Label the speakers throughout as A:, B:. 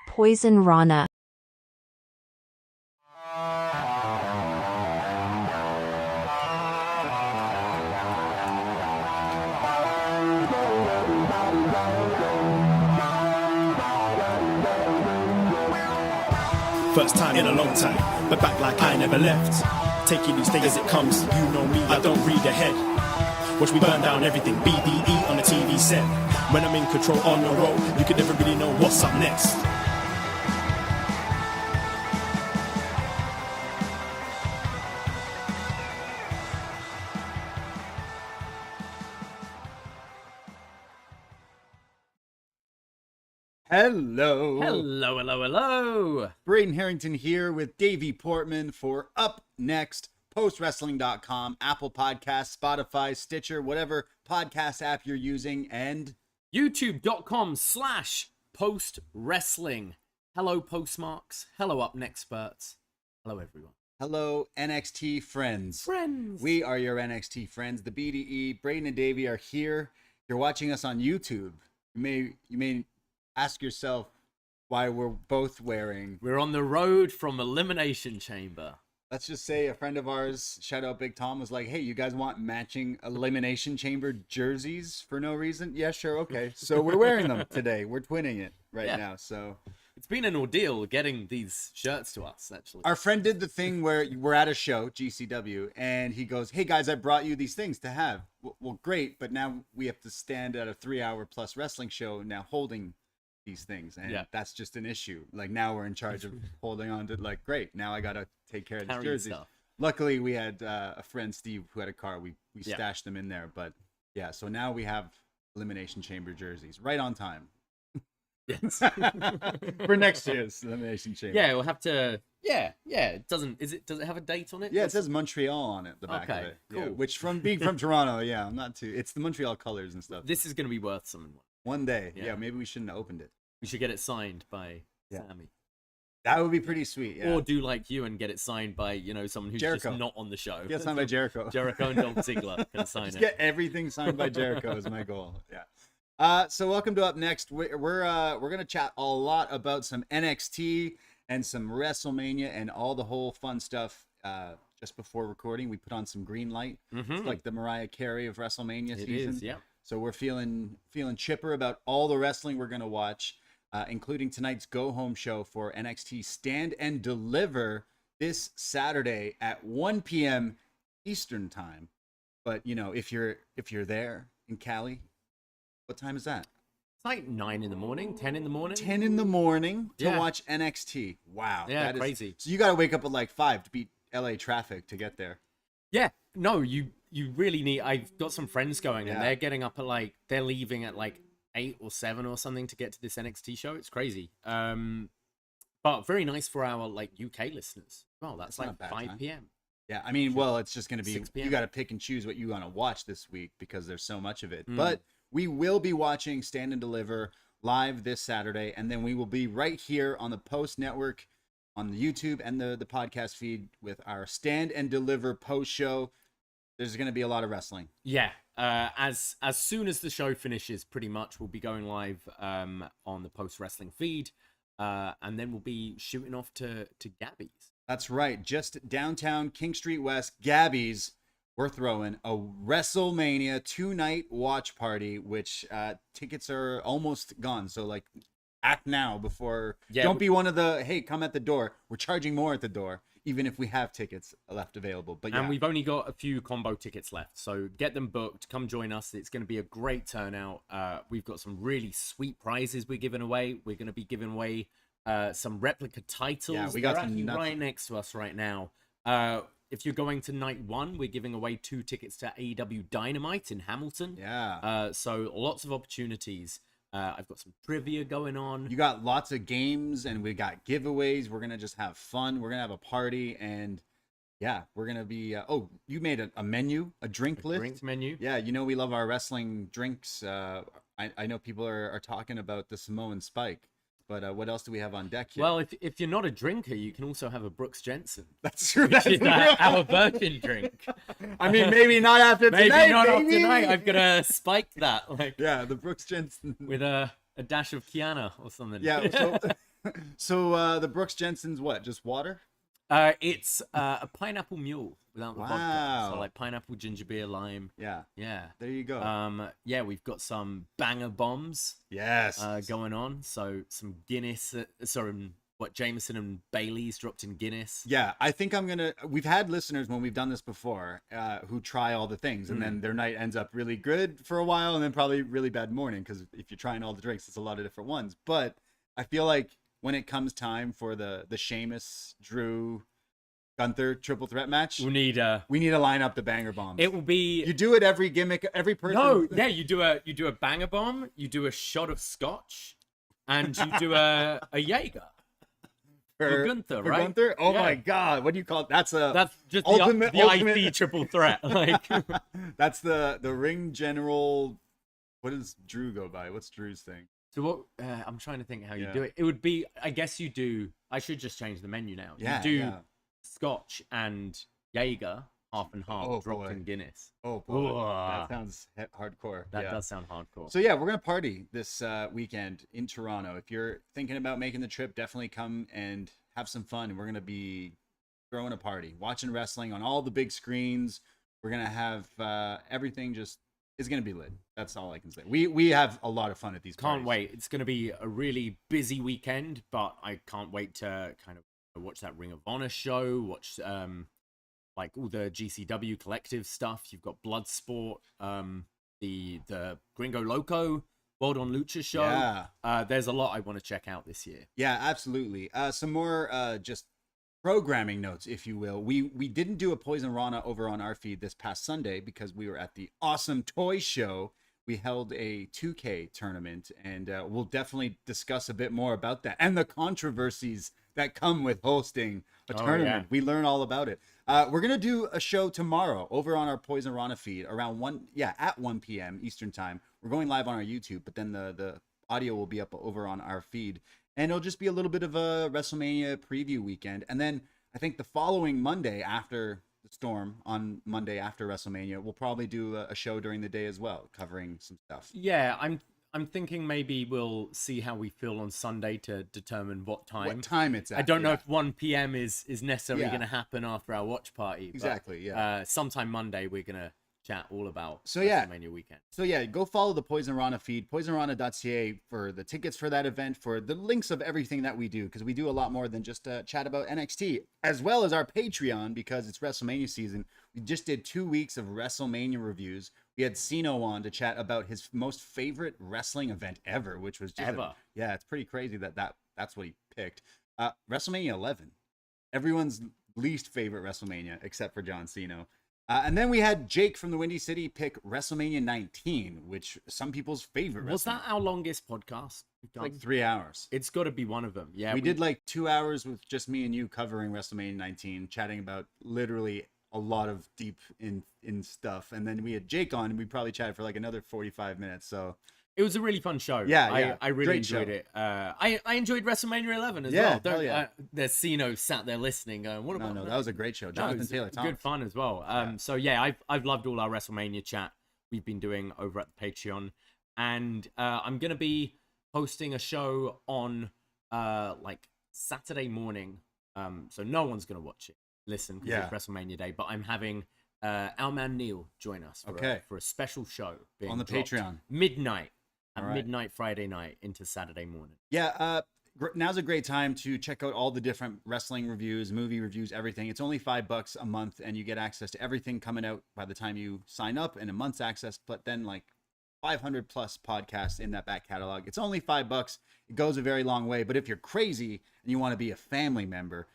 A: Poisonrana.
B: First time in a long time, but back like I never left. Taking each day as it comes, you know me, I don't read ahead. Watch me burn down everything, BDE on the TV set. When I'm in control on the road, you can never really know what's up next.
C: Hello.
D: Hello, hello, hello.
C: Braden Herrington here with Davie Portman for upNXT PostWrestling.com, Apple Podcasts, Spotify, Stitcher, whatever podcast app you're using, and
D: YouTube.com/postwrestling. Hello, postmarks. Hello, upNXTperts. Hello, everyone.
C: hello, NXT friends. We are your NXT friends. The BDE, Braden and Davie are here. If you're watching us on YouTube, you may ask yourself why we're both wearing.
D: We're on the road from Elimination Chamber.
C: Let's just say a friend of ours, shout out Big Tom, was like, hey, you guys want matching Elimination Chamber jerseys for no reason? Yeah, sure, okay. So we're wearing them today. We're twinning it right now. So
D: it's been an ordeal getting these shirts to us, actually.
C: Our friend did the thing where we're at a show, GCW, and he goes, hey, guys, I brought you these things to have. Well, great, but now we have to stand at a 3-hour-plus wrestling show now holding these things, and that's just an issue. Like, now we're in charge of holding on to, like, great, now I gotta take care of these jerseys. Luckily we had a friend, Steve, who had a car. We stashed them in there, but yeah, so now we have Elimination Chamber jerseys right on time.
D: Yes.
C: For next year's Elimination Chamber.
D: Yeah, we'll have to. Does it have a date on it?
C: Yeah, it says Montreal on it, the back of it.
D: Cool.
C: Yeah, which, from being from Toronto, I'm not too. It's the Montreal colors and stuff.
D: This is going to be worth something.
C: One day. Yeah, maybe we shouldn't have opened it.
D: We should get it signed by Sammy.
C: That would be pretty sweet. Yeah.
D: Or do like you and get it signed by, someone who's
C: Jericho.
D: just not on the show.
C: Get signed by Jericho.
D: Jericho and Dolph Ziggler can sign
C: just
D: it.
C: Get everything signed by Jericho is my goal. Yeah. So welcome to upNXT. We're gonna chat a lot about some NXT and some WrestleMania and all the whole fun stuff. Just before recording, we put on some green light. It's like the Mariah Carey of WrestleMania season.
D: It is, yeah.
C: So we're feeling chipper about all the wrestling we're gonna watch, including tonight's go-home show for NXT Stand and Deliver this Saturday at 1 p.m. Eastern time. But if you're there in Cali, what time is that?
D: It's like 9 in the morning, 10 in the morning.
C: 10 in the morning to watch NXT. Wow.
D: Yeah, crazy.
C: So you got to wake up at like 5 to beat LA traffic to get there.
D: Yeah, no, you really need. I've got some friends going, and they're getting up at they're leaving at 8 or 7 or something to get to this NXT show. It's crazy. But very nice for our UK listeners. Well, that's like 5 p.m.
C: Yeah, I mean, well, it's just going to be,
D: 6 p.m.
C: You got to pick and choose what you want to watch this week because there's so much of it. But we will be watching Stand and Deliver live this Saturday, and then we will be right here on the Post Network on the YouTube and the podcast feed with our Stand and Deliver post show. There's going to be a lot of wrestling.
D: Yeah, as soon as the show finishes, pretty much we'll be going live on the Post Wrestling feed, and then we'll be shooting off to Gabby's.
C: That's right, just downtown King Street West, Gabby's. We're throwing a WrestleMania 2-night watch party, which tickets are almost gone. So act now before. Yeah, don't be one of the, hey, come at the door. We're charging more at the door, even if we have tickets left available. But
D: and we've only got a few combo tickets left, so get them booked. Come join us. It's going to be a great turnout. We've got some really sweet prizes we're giving away. We're going to be giving away some replica titles. Yeah, we got them actually right next to us right now. If you're going to night 1, we're giving away 2 tickets to AEW Dynamite in Hamilton.
C: Yeah.
D: So lots of opportunities. I've got some trivia going on.
C: You got lots of games, and we got giveaways. We're gonna just have fun. We're gonna have a party, and yeah, we're gonna be. Oh, you made a menu, a drink list,
D: Drink menu.
C: Yeah, we love our wrestling drinks. I know people are talking about the Samoan Spike, but what else do we have on deck here?
D: Well, if you're not a drinker, you can also have a Brooks Jensen.
C: That's true.
D: Which is our virgin drink.
C: I mean, maybe not after
D: Maybe
C: tonight.
D: not
C: baby.
D: after tonight. I've got to spike that, like
C: Yeah, the Brooks Jensen
D: with a dash of Kiana or something.
C: Yeah. So the Brooks Jensen's what? Just water?
D: It's a pineapple mule without the vodka.
C: Wow.
D: So like pineapple, ginger beer, lime.
C: Yeah.
D: Yeah.
C: There you go.
D: Yeah, we've got some banger bombs
C: Yes.
D: going on. So some Guinness, Jameson and Bailey's dropped in Guinness.
C: Yeah, I think we've had listeners when we've done this before who try all the things, and then their night ends up really good for a while and then probably really bad morning, because if you're trying all the drinks, it's a lot of different ones. But I feel like when it comes time for the Sheamus, Drew, Gunther triple threat match, we need to line up the banger bombs.
D: It will be...
C: You do it every gimmick, every person.
D: No, yeah, you do a banger bomb, you do a shot of scotch, and you do a Jaeger. For Gunther, right?
C: Gunther? Oh my God! What do you call it? That's
D: just
C: ultimate,
D: the IC triple threat. Like
C: that's the ring general. What does Drew go by? What's Drew's thing?
D: So what? I'm trying to think how you do it. It would be, I guess you do. I should just change the menu now.
C: Yeah,
D: you do Scotch and Jaeger half and half, dropped in Guinness.
C: Oh boy, that sounds hardcore.
D: That does sound hardcore.
C: So yeah, we're gonna party this weekend in Toronto. If you're thinking about making the trip, definitely come and have some fun. We're gonna be throwing a party, watching wrestling on all the big screens. We're gonna have everything just is gonna be lit. That's all I can say. We have a lot of fun at these parties.
D: Can't wait. It's gonna be a really busy weekend, but I can't wait to kind of watch that Ring of Honor show. Watch like all the GCW collective stuff. You've got Bloodsport, the Gringo Loco World on Lucha show.
C: Yeah.
D: There's a lot I want to check out this year.
C: Yeah, absolutely. Some more just programming notes, if you will. We didn't do a Poisonrana over on our feed this past Sunday because we were at the awesome toy show. We held a 2K tournament, and we'll definitely discuss a bit more about that and the controversies that come with hosting a tournament.
D: Yeah.
C: We learn all about it. We're gonna do a show tomorrow over on our Poisonrana feed around at 1 p.m. Eastern time. We're going live on our YouTube, but then the audio will be up over on our feed, and it'll just be a little bit of a WrestleMania preview weekend. And then I think the following Monday after the Storm, on Monday after WrestleMania, we'll probably do a show during the day as well, covering some stuff.
D: Yeah, I'm thinking maybe we'll see how we feel on Sunday to determine what time.
C: What time it's at.
D: I don't know if 1 p.m. is necessarily
C: Yeah.
D: going to happen after our watch party.
C: Exactly,
D: But, sometime Monday we're going to chat all about
C: yeah.
D: WrestleMania weekend.
C: So yeah, go follow the Poisonrana feed, Poisonrana.ca, for the tickets for that event, for the links of everything that we do, because we do a lot more than just chat about NXT, as well as our Patreon, because it's WrestleMania season. We just did 2 weeks of WrestleMania reviews. We had Cino on to chat about his most favorite wrestling event ever, which was just it's pretty crazy that's what he picked. WrestleMania 11, everyone's least favorite WrestleMania except for John Cena. And then we had Jake from the Windy City pick WrestleMania 19, which some people's favorite.
D: Was that our longest podcast we've done?
C: Like 3 hours.
D: It's got to be one of them. Yeah,
C: we did like 2 hours with just me and you covering WrestleMania 19, chatting about literally a lot of deep in stuff. And then we had Jake on, and we probably chatted for like another 45 minutes. So
D: it was a really fun show.
C: Yeah.
D: I really
C: Great
D: enjoyed
C: show.
D: it. I enjoyed WrestleMania 11 as
C: Yeah,
D: well.
C: hell yeah.
D: There's Cino sat there listening, going, "What about
C: No, that was a great show.
D: No,
C: Jonathan
D: it was
C: Taylor Thomas.
D: good fun as well. So yeah, I've loved all our WrestleMania chat we've been doing over at the Patreon, and I'm gonna be hosting a show on like Saturday morning. So no one's gonna watch it, listen, because it's WrestleMania day. But I'm having our man Nile join us for a special show being
C: on the
D: dropped
C: Patreon
D: midnight.
C: All right.
D: Midnight Friday night into Saturday morning.
C: Yeah, now's a great time to check out all the different wrestling reviews, movie reviews, everything. It's only $5 a month, and you get access to everything coming out by the time you sign up, and a month's access, but then like 500 plus podcasts in that back catalog. It's only $5. It goes a very long way. But if you're crazy and you want to be a family member,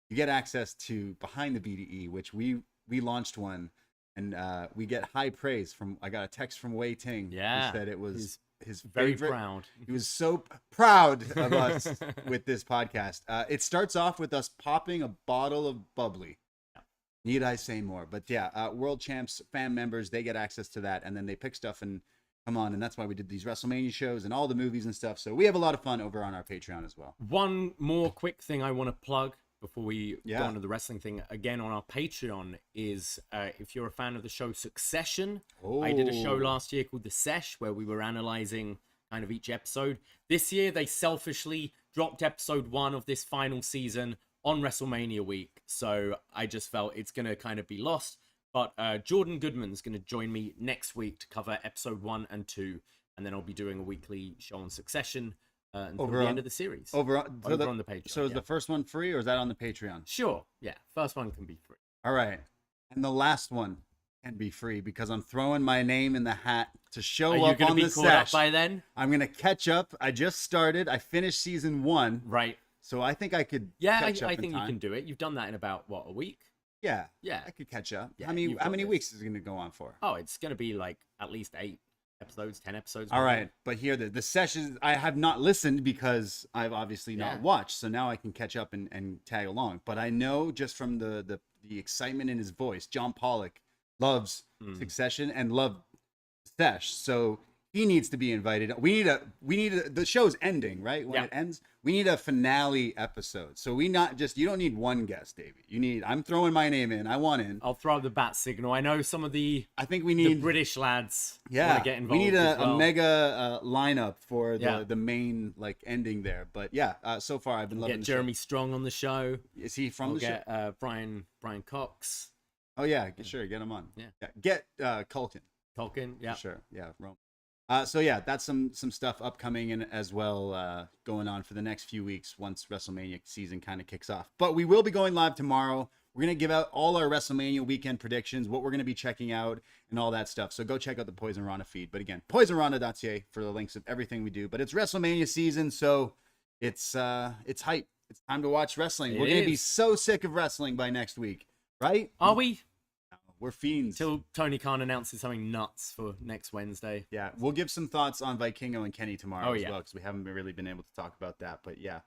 C: you get access to Behind the BDE, which we launched one, and we get high praise from. I got a text from Wei Ting.
D: Yeah,
C: who said it was his
D: Very
C: favorite.
D: proud.
C: He was so proud of us with this podcast. It starts off with us popping a bottle of bubbly. Need I say more? But yeah, World Champs fan members, they get access to that, and then they pick stuff and come on, and that's why we did these WrestleMania shows and all the movies and stuff. So we have a lot of fun over on our Patreon as well.
D: One more quick thing I want to plug before we
C: Yeah.
D: go on to the wrestling thing again on our Patreon is if you're a fan of the show Succession, I did a show last year called The Sesh where we were analyzing kind of each episode. This year they selfishly dropped episode 1 of this final season on WrestleMania week, so I just felt it's going to kind of be lost. But Jordan Goodman's going to join me next week to cover episode 1 and 2, and then I'll be doing a weekly show on Succession until the end of the series.
C: Over
D: on the Patreon.
C: So is the first one free, or is that on the Patreon?
D: Sure, yeah. First one can be free.
C: All right. And the last one can be free because I'm throwing my name in the hat to show
D: Are you
C: up
D: going to
C: on
D: be
C: the
D: caught up
C: Sesh.
D: by then?
C: I'm going to catch up. I just started. I finished season 1.
D: Right.
C: So I think I could
D: Yeah,
C: catch up
D: I
C: in
D: think you
C: time.
D: can do it. You've done that in about, what, a week?
C: Yeah.
D: Yeah.
C: I could catch up.
D: Yeah,
C: how
D: you've got
C: many
D: this.
C: weeks is it going to go on for?
D: Oh, it's going to be like at least 8 episodes, 10 episodes.
C: All
D: maybe.
C: right, but here the sessions I have not listened because I've obviously not
D: Yeah.
C: watched, so now I can catch up and tag along. But I know just from the excitement in his voice, John Pollock loves Succession and loved Sesh, so he needs to be invited. We need the show's ending, right? When
D: Yeah.
C: it ends, we need a finale episode. So you don't need one guest, Davey. I'm throwing my name in. I want in.
D: I'll throw out the bat signal. I know some of the
C: I think we
D: the
C: need
D: British lads want
C: yeah,
D: to get involved.
C: we need
D: as well.
C: a mega lineup for
D: Yeah.
C: the main like ending there. But yeah, so far I've been loving
D: Get
C: the
D: Jeremy Strong on the show.
C: show. Is he from
D: We'll
C: the
D: get
C: show?
D: Brian Cox.
C: Oh yeah, sure, get him on.
D: Yeah.
C: Get Culkin.
D: Tolkien. Yeah.
C: For sure. Yeah, Rome. So yeah, that's some stuff upcoming and as well going on for the next few weeks once WrestleMania season kind of kicks off. But we will be going live tomorrow. We're going to give out all our WrestleMania weekend predictions, what we're going to be checking out and all that stuff. So go check out the Poisonrana feed. But again, Poisonrana.ca for the links of everything we do. But it's WrestleMania season, so it's hype. It's time to watch wrestling. We're going to be so sick of wrestling by next week, right?
D: Are we?
C: We're fiends.
D: Till Tony Khan announces something nuts for next Wednesday.
C: Yeah, we'll give some thoughts on Vikingo and Kenny tomorrow
D: Oh,
C: as
D: yeah.
C: well, because we haven't really been able to talk about that. But yeah,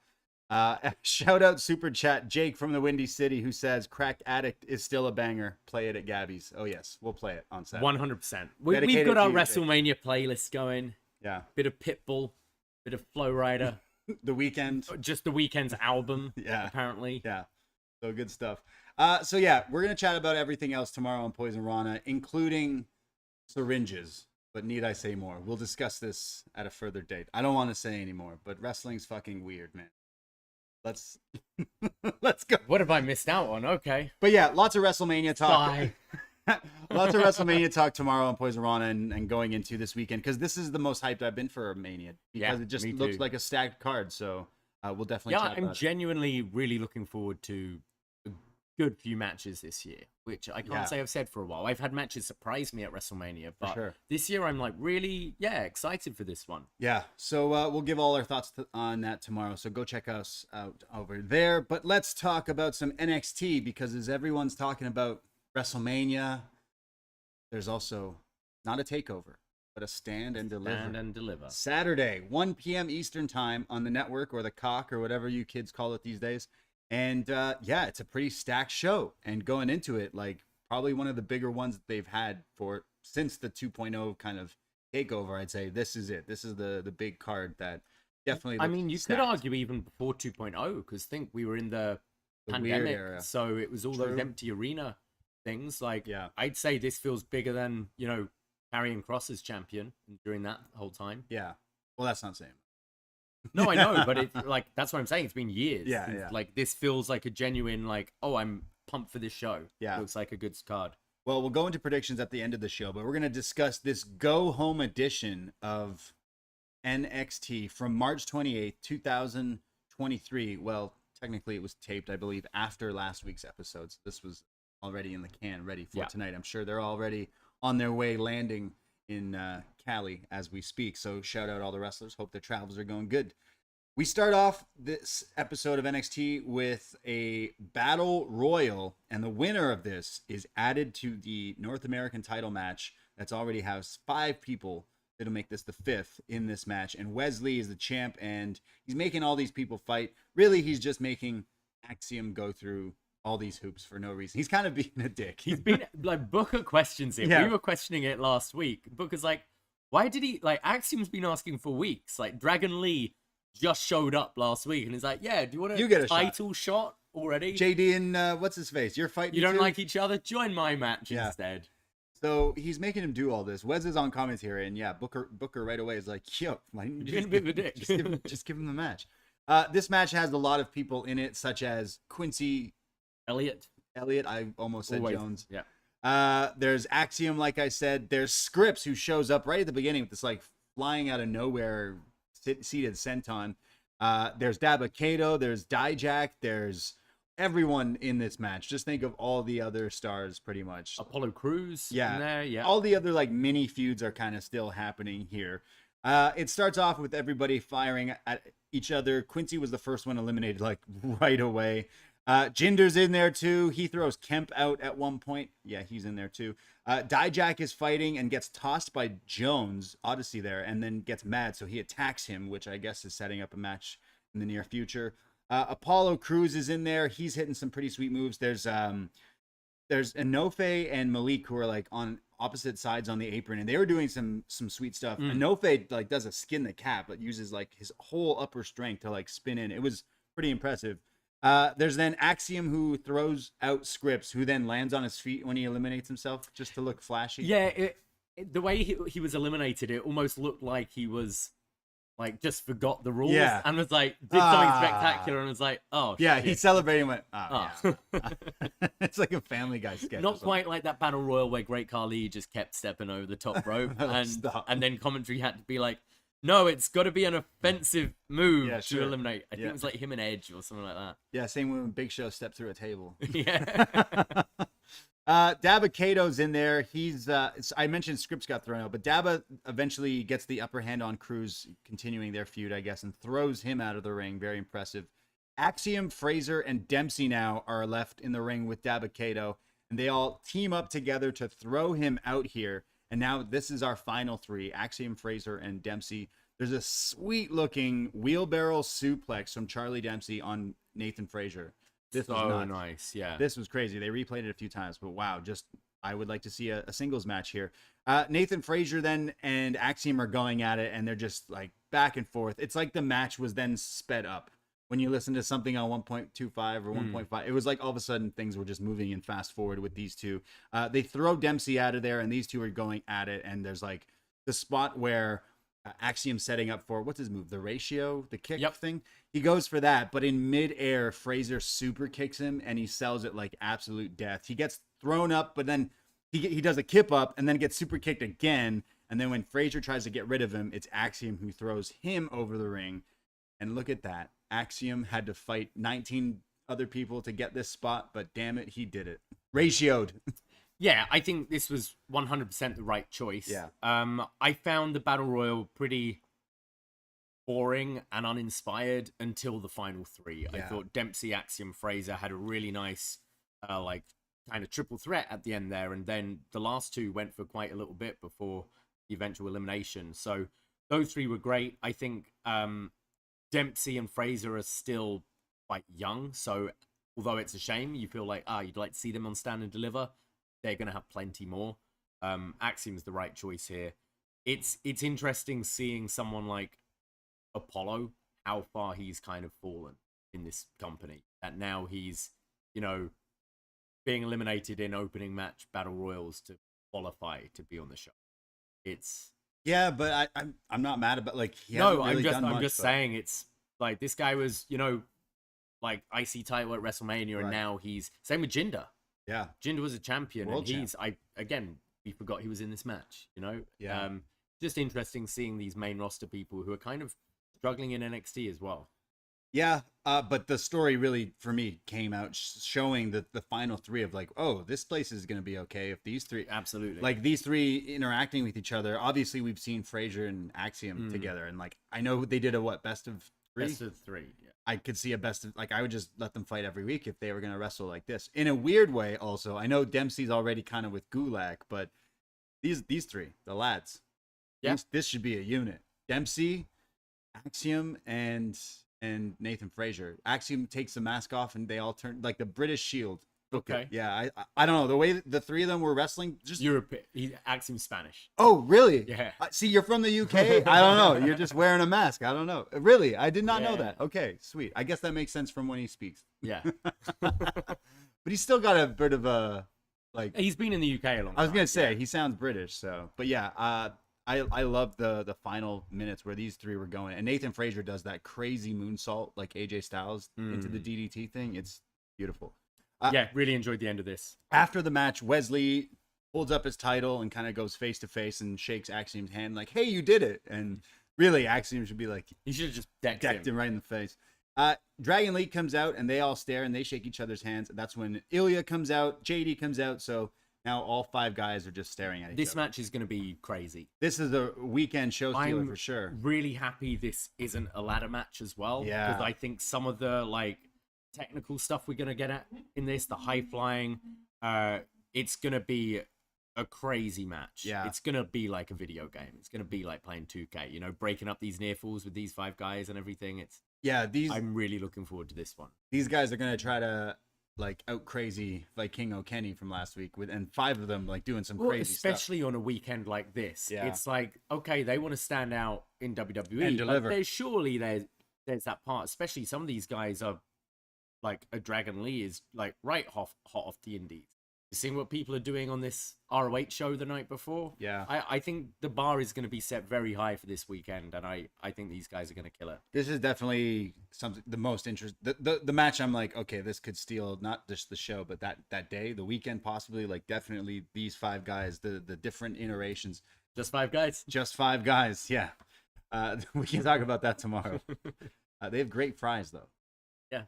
C: shout out super chat Jake from the Windy City who says Crack Addict is still a banger. Play it at Gabby's. Oh yes, we'll play it on Saturday.
D: 100%. We've
C: Dedicated
D: got our
C: to you, Jake.
D: WrestleMania playlist going.
C: Yeah,
D: Bit of Pitbull, bit of Flow Rider,
C: the weekend.
D: just the Weeknd's album.
C: Yeah.
D: Apparently.
C: Yeah, so good stuff. So yeah, we're gonna chat about everything else tomorrow on Poisonrana, including syringes. But need I say more? We'll discuss this at a further date. I don't want to say anymore, but wrestling's fucking weird, man. Let's go.
D: What have I missed out on? Okay.
C: But yeah, lots of WrestleMania talk.
D: Bye.
C: Lots of WrestleMania talk tomorrow on Poisonrana and going into this weekend because this is the most hyped I've been for a Mania because
D: Yeah,
C: it just
D: me
C: looks
D: too.
C: like a stacked card. So we'll definitely
D: Yeah,
C: chat
D: I'm
C: about it.
D: genuinely really looking forward to a good few matches this year, which I can't
C: Yeah.
D: say I've said for a while. I've had matches surprise me at WrestleMania, but
C: sure.
D: this year I'm like really, excited for this one.
C: Yeah, so we'll give all our thoughts on that tomorrow. So go check us out over there. But let's talk about some NXT because as everyone's talking about WrestleMania, there's also not a takeover, but a stand and deliver.
D: Stand and deliver.
C: Saturday, 1 p.m. Eastern time on the network or the cock or whatever you kids call it these days. And yeah, it's a pretty stacked show. And going into it, like probably one of the bigger ones that they've had for since the 2.0 kind of takeover, I'd say this is it. This is the big card that definitely.
D: I mean, you
C: stacked.
D: could argue even before 2.0 because think we were in the
C: The weird
D: pandemic,
C: era.
D: so it was all
C: True.
D: those empty arena things. Like,
C: Yeah.
D: I'd say this feels bigger than Karrion Kross as champion during that whole time.
C: Yeah. Well, that's not saying.
D: No, I know, but that's what I'm saying. It's been years.
C: Yeah,
D: since,
C: yeah.
D: Like this feels like a genuine I'm pumped for this show.
C: Yeah.
D: Looks like a good card.
C: Well, we'll go into predictions at the end of the show, but we're going to discuss this go home edition of NXT from March 28th, 2023. Well, technically it was taped, I believe, after last week's episode. So this was already in the can, ready for tonight. I'm sure they're already on their way landing in Cali as we speak. So shout out all the wrestlers. Hope their travels are going good. We start off this episode of NXT with a battle royal, and the winner of this is added to the North American title match that's already has 5 people It'll make this the 5th in this match. And Wesley is the champ, and he's making all these people fight. Really, he's just making Axiom go through all these hoops for no reason. He's kind of being a dick.
D: He's been like, Booker questions it.
C: Yeah.
D: We were questioning it last week. Booker's like, why did he, like, Axiom's been asking for weeks. Like, Dragon Lee just showed up last week and he's like, yeah, do you want
C: You get a
D: title shot already?
C: JD and what's his face? You're fighting.
D: You don't
C: too?
D: like each other? Join my match
C: Yeah.
D: instead.
C: So he's making him do all this. Wes is on commentary, and yeah, Booker right away is like, yo,
D: You're being a bit of a dick.
C: just give him the match. This match has a lot of people in it, such as Quincy
D: Elliott.
C: I almost said
D: Always.
C: Jones.
D: Yeah.
C: There's Axiom, like I said. There's Scripps, who shows up right at the beginning with this like flying out of nowhere seated senton. There's Dabba-Kato. There's Dijak. There's everyone in this match. Just think of all the other stars, pretty much.
D: Apollo Crews.
C: Yeah.
D: In there. Yeah.
C: All the other like mini feuds are kind of still happening here. It starts off with everybody firing at each other. Quincy was the first one eliminated like right away. Jinder's in there too. He throws Kemp out at one point. Yeah, he's in there too. Dijak is fighting and gets tossed by Jones, Odyssey there, and then gets mad. So he attacks him, which I guess is setting up a match in the near future. Apollo Crews is in there. He's hitting some pretty sweet moves. There's Enofe and Malik, who are like on opposite sides on the apron, and they were doing some sweet stuff. Enofe like does a skin the cat, but uses like his whole upper strength to like spin in. It was pretty impressive. There's then Axiom, who throws out Scripps, who then lands on his feet when he eliminates himself just to look flashy.
D: Yeah, the way he was eliminated, it almost looked like he was like just forgot the rules and was like did something spectacular and was like, oh
C: yeah,
D: shit.
C: He celebrated and went,
D: Oh.
C: yeah. It's like a Family Guy sketch.
D: Not quite like that battle royal where Great Khali just kept stepping over the top rope and then commentary had to be like, no, it's got to be an offensive move to eliminate. I think it was like him and Edge or something like that.
C: Yeah, same when Big Show stepped through a table.
D: Yeah.
C: Dabba-Kato's in there. He's I mentioned Scripps got thrown out, but Dabba eventually gets the upper hand on Cruz, continuing their feud, I guess, and throws him out of the ring. Very impressive. Axiom, Fraser, and Dempsey now are left in the ring with Dabba-Kato, and they all team up together to throw him out here. And now this is our final 3, Axiom, Fraser, and Dempsey. There's a sweet-looking wheelbarrow suplex from Charlie Dempsey on Nathan Fraser. This was nuts.
D: Nice, yeah.
C: This was crazy. They replayed it a few times, but wow, I would like to see a singles match here. Nathan Fraser then and Axiom are going at it, and they're just like back and forth. It's like the match was then sped up. When you listen to something on 1.25 or 1.5, it was like all of a sudden things were just moving in fast forward with these two. They throw Dempsey out of there, and these two are going at it, and there's like the spot where Axiom setting up for, what's his move? The ratio, the kick thing. He goes for that, but in midair, Fraser super kicks him, and he sells it like absolute death. He gets thrown up, but then he does a kip up, and then gets super kicked again. And then when Fraser tries to get rid of him, it's Axiom who throws him over the ring. And look at that. Axiom had to fight 19 other people to get this spot, but damn it, he did it. Ratioed.
D: Yeah, I think this was 100% the right choice.
C: Yeah.
D: I found the Battle Royal pretty boring and uninspired until the final 3.
C: Yeah.
D: I thought Dempsey, Axiom, Fraser had a really nice, like, kind of triple threat at the end there, and then the last 2 went for quite a little bit before the eventual elimination. So those 3 were great. I think Dempsey and Fraser are still quite young, so although it's a shame, you feel like, you'd like to see them on Stand and Deliver. They're going to have plenty more. Axiom's the right choice here. It's interesting seeing someone like Apollo, how far he's kind of fallen in this company. That now he's, being eliminated in opening match battle royals to qualify to be on the show. It's
C: but I'm not mad about
D: I'm just saying it's like this guy was like IC title at WrestleMania, and now he's same with Jinder.
C: Yeah,
D: Jinder was a champion,
C: World
D: and we forgot he was in this match.
C: Yeah.
D: Just interesting seeing these main roster people who are kind of struggling in NXT as well.
C: Yeah, but the story really, for me, came out showing the final 3 of like, oh, this place is going to be okay if these 3...
D: Absolutely.
C: Like, these 3 interacting with each other. Obviously, we've seen Fraser and Axiom together, and like, I know they did a, best of 3?
D: Best of 3, yeah.
C: I could see a best of, like, I would just let them fight every week if they were going to wrestle like this. In a weird way, also, I know Dempsey's already kind of with Gulak, but these 3, the lads...
D: Yeah.
C: This should be a unit. Dempsey, Axiom, and Nathan Frazier. Axiom takes the mask off, and they all turn like the British Shield.
D: Okay.
C: Yeah, I don't know the way the three of them were wrestling. Just
D: Europe. Axiom Spanish.
C: Oh, really?
D: Yeah.
C: See, you're from the UK. I don't know. You're just wearing a mask. I don't know. Really, I did not know that. Okay, sweet. I guess that makes sense from when he speaks.
D: Yeah.
C: But he's still got a bit of a like.
D: He's been in the UK a long time.
C: I was gonna say he sounds British. So, but yeah, I love the final minutes where these three were going, and Nathan Frazier does that crazy moonsault like AJ Styles into the DDT thing. It's beautiful.
D: Yeah, really enjoyed the end of this.
C: After the match, Wesley holds up his title and kind of goes face to face and shakes Axiom's hand like, "Hey, you did it!" And really, Axiom should be like,
D: he should have just decked
C: him right in the face. Dragon Lee comes out and they all stare and they shake each other's hands. That's when Ilya comes out, JD comes out. So now all five guys are just staring at each other.
D: This match is going to be crazy.
C: This is a weekend show stealer for sure.
D: Really happy this isn't a ladder match as well.
C: Yeah.
D: Because I think some of the like technical stuff we're going to get at in this, the high flying, it's going to be a crazy match.
C: Yeah.
D: It's going to be like a video game. It's going to be like playing 2K, you know, breaking up these near falls with these five guys and everything. I'm really looking forward to this one.
C: These guys are going to try to like out crazy like King O'Kenny from last week and five of them like doing some crazy
D: especially stuff on a weekend like this.
C: Yeah.
D: It's like, okay, they want to stand out in WWE
C: and deliver.
D: But there's that part, especially some of these guys are like a Dragon Lee is like hot off the indies. You seen what people are doing on this ROH show the night before?
C: Yeah.
D: I think the bar is going to be set very high for this weekend, and I think these guys are going to kill it.
C: This is definitely something the most interesting. The match I'm like, okay, this could steal not just the show, but that day, the weekend possibly. Like definitely these five guys, the different iterations.
D: Just five guys?
C: Just five guys, yeah. We can talk about that tomorrow. They have great fries though.
D: Yeah.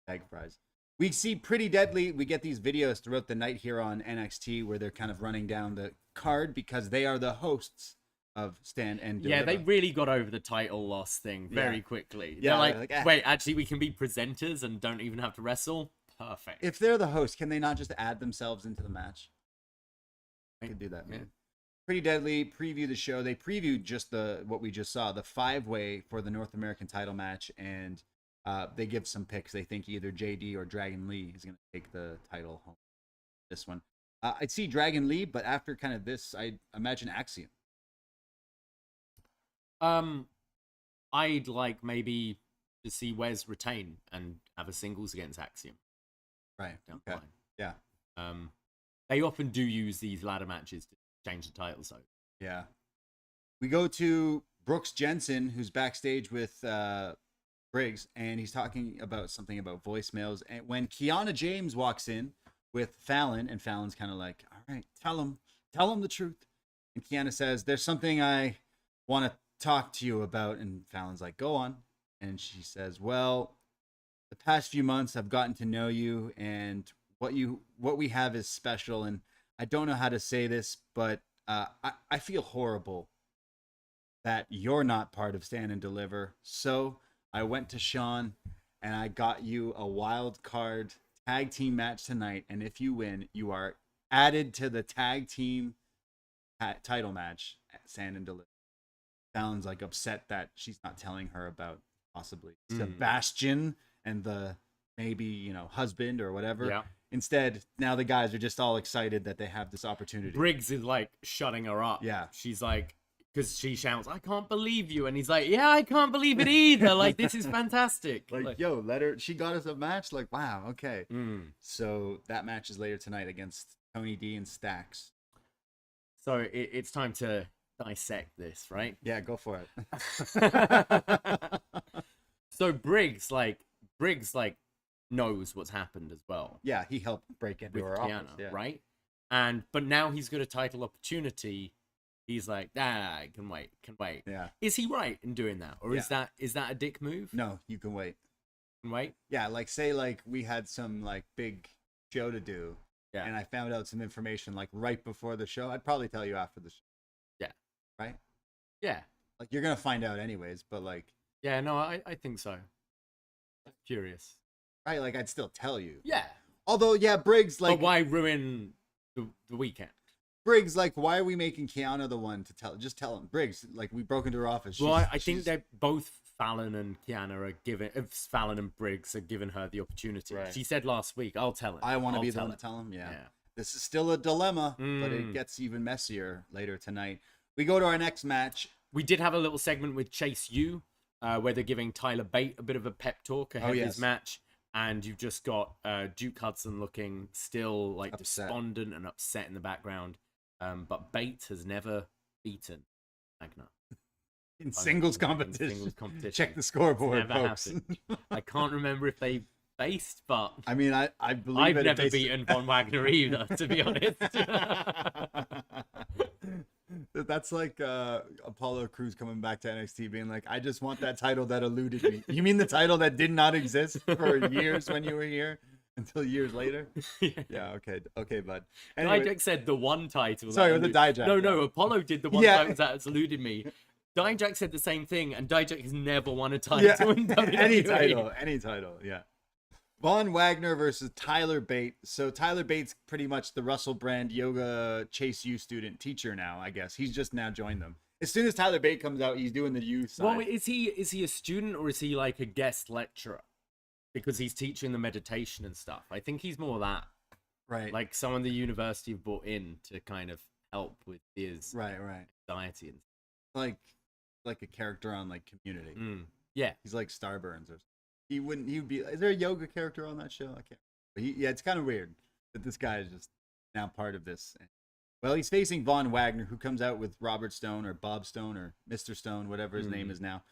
C: Tag fries. We see Pretty Deadly. We get these videos throughout the night here on NXT where they're kind of running down the card because they are the hosts of Stand and Deliver.
D: Yeah, they really got over the title loss thing very quickly.
C: Yeah,
D: they're like, wait, actually, we can be presenters and don't even have to wrestle? Perfect.
C: If they're the host, can they not just add themselves into the match? I could do that, man.
D: Yeah.
C: Pretty Deadly preview the show. They previewed just what we just saw, the 5-way for the North American title match, and they give some picks. They think either JD or Dragon Lee is going to take the title home. This one. I'd see Dragon Lee, but after kind of this, I imagine Axiom.
D: I'd like maybe to see Wes retain and have a singles against Axiom.
C: Right.
D: Down
C: Okay.
D: the line.
C: Yeah.
D: They often do use these ladder matches to change the title, so.
C: Yeah. We go to Brooks Jensen, who's backstage with Briggs, and he's talking about something about voicemails. And when Kiana James walks in with Fallon, and Fallon's kind of like, all right, tell him the truth. And Kiana says, there's something I want to talk to you about. And Fallon's like, go on. And she says, well, the past few months I've gotten to know you, and what we have is special. And I don't know how to say this, but I feel horrible that you're not part of Stand and Deliver. So I went to Sean and I got you a wild card tag team match tonight. And if you win, you are added to the tag team title match at Stand and Deliver. Sounds like upset that she's not telling her about possibly Sebastian and the maybe, husband or whatever.
D: Yeah.
C: Instead, now the guys are just all excited that they have this opportunity.
D: Briggs is like shutting her up.
C: Yeah.
D: She's like, because she shouts, I can't believe you. And he's like, yeah, I can't believe it either. Like, this is fantastic.
C: Like, yo, let her, she got us a match. Like, wow, okay. So that match is later tonight against Tony D and Stax.
D: So it's time to dissect this, right?
C: Yeah, go for it.
D: So Briggs knows what's happened as well.
C: Yeah, he helped break into
D: With
C: her
D: Kiana,
C: office. Yeah.
D: right? But now he's got a title opportunity. He's like, can wait.
C: Yeah.
D: Is he right in doing that? Or is that a dick move?
C: No, you can wait.
D: Can wait?
C: Yeah, like say like we had some like big show to do.
D: Yeah.
C: And I found out some information like right before the show. I'd probably tell you after the show.
D: Yeah.
C: Right?
D: Yeah.
C: Like you're gonna find out anyways, but like
D: Yeah, no, I think so. I'm curious.
C: right, like I'd still tell you.
D: Yeah.
C: Although, yeah, Briggs like
D: But why ruin the weekend?
C: Briggs, like, why are we making Kiana the one to tell? Just tell him, Briggs, like, we broke into her office.
D: Well, I think they're both Fallon and Kiana are giving, Fallon and Briggs are giving her the opportunity.
C: Right.
D: She said last week, I'll tell him.
C: I want to
D: I'll
C: be the one
D: him.
C: to tell him. Yeah. This is still a dilemma, but it gets even messier later tonight. We go to our next match.
D: We did have a little segment with Chase U, where they're giving Tyler Bate a bit of a pep talk ahead of his match. And you've just got Duke Hudson looking still like despondent and upset in the background. But Bate has never beaten Wagner.
C: In singles competition. Check the scoreboard, folks.
D: I can't remember if they faced, but
C: I mean, I believe
D: I've never beaten Von Wagner either, to be honest.
C: That's like Apollo Crews coming back to NXT being like, I just want that title that eluded me. You mean the title that did not exist for years when you were here until years later? Yeah, okay, bud. Anyway,
D: Dijak said the one title.
C: Sorry, it was the Dijak.
D: No, Apollo did the one title that eluded me. Dijak said the same thing, and Dijak has never won a title in WWE.
C: Any title, yeah. Von Wagner versus Tyler Bate. So Tyler Bate's pretty much the Russell Brand yoga Chase U student teacher now, I guess. He's just now joined them. As soon as Tyler Bate comes out, he's doing the U side.
D: Well, is he a student or is he like a guest lecturer? Because he's teaching the meditation and stuff. I think he's more that.
C: Right.
D: Like someone the university have brought in to kind of help with his anxiety and
C: like a character on like Community.
D: Yeah.
C: He's like Starburns or something. He would be. Is there a yoga character on that show? I can't. But it's kind of weird that this guy is just now part of this. Well, he's facing Von Wagner, who comes out with Robert Stone or Bob Stone or Mr. Stone, whatever his name is now.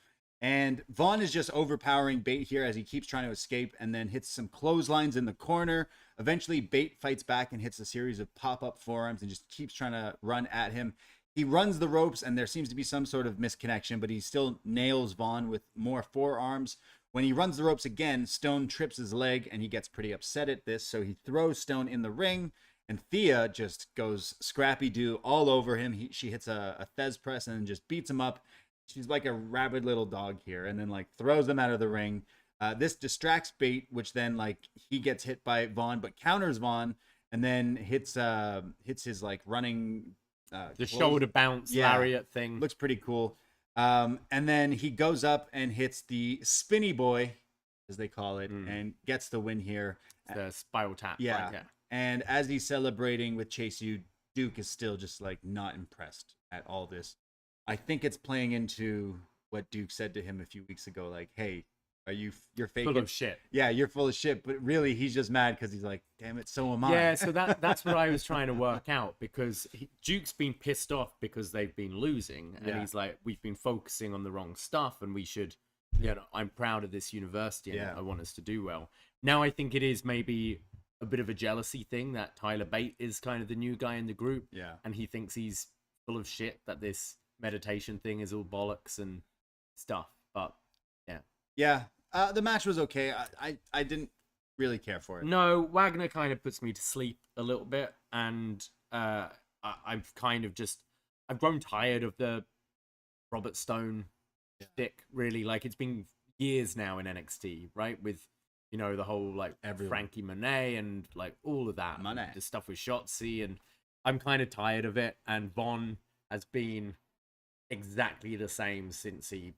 C: And Von is just overpowering Bate here as he keeps trying to escape and then hits some clotheslines in the corner. Eventually, Bate fights back and hits a series of pop-up forearms and just keeps trying to run at him. He runs the ropes, and there seems to be some sort of misconnection, but he still nails Von with more forearms. When he runs the ropes again, Stone trips his leg, and he gets pretty upset at this, so he throws Stone in the ring, and Thea just goes scrappy-doo all over him. She hits a Thez press and just beats him up. She's like a rabid little dog here, and then like throws him out of the ring. This distracts Bate, which then like he gets hit by Von, but counters Von, and then hits his like running
D: the shoulder bounce lariat thing.
C: Looks pretty cool. And then he goes up and hits the spinny boy, as they call it, and gets the win here.
D: The spiral tap.
C: Yeah.
D: Right, yeah.
C: And as he's celebrating with Chase U, Duke is still just like not impressed at all this. I think it's playing into what Duke said to him a few weeks ago, like, "Hey, you're faking
D: full of shit."
C: Yeah, you're full of shit. But really, he's just mad because he's like, "Damn it, so am I."
D: Yeah, so that's what I was trying to work out, because Duke's been pissed off because they've been losing, and he's like, "We've been focusing on the wrong stuff, and we should, I'm proud of this university, and I want us to do well." Now I think it is maybe a bit of a jealousy thing that Tyler Bate is kind of the new guy in the group, and he thinks he's full of shit, that this meditation thing is all bollocks and stuff. But the match was okay. I didn't really care for it. No, Wagner kind of puts me to sleep a little bit, and I've kind of I've grown tired of the Robert Stone stick, really. Like, it's been years now in NXT, right? With the whole like Frankie Monet and like all of that, the stuff with Shotzi, and I'm kind of tired of it. And Von has been exactly the same since he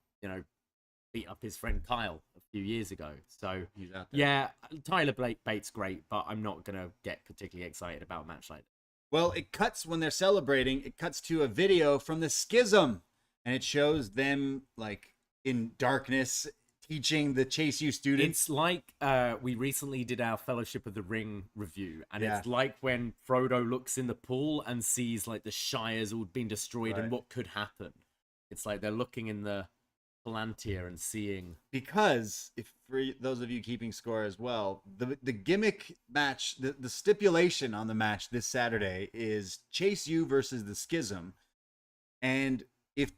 D: beat up his friend Kyle a few years ago. So yeah, Tyler Bate's great, but I'm not gonna get particularly excited about a match like that.
C: Well, it cuts when they're celebrating. It cuts to a video from the Schism, and it shows them like in darkness teaching the Chase U students.
D: It's like we recently did our Fellowship of the Ring review, and it's like when Frodo looks in the pool and sees like the Shires all been destroyed and what could happen. It's like they're looking in the Palantir and seeing.
C: Because if for those of you keeping score as well, the gimmick match, the stipulation on the match this Saturday is Chase U versus the Schism, and if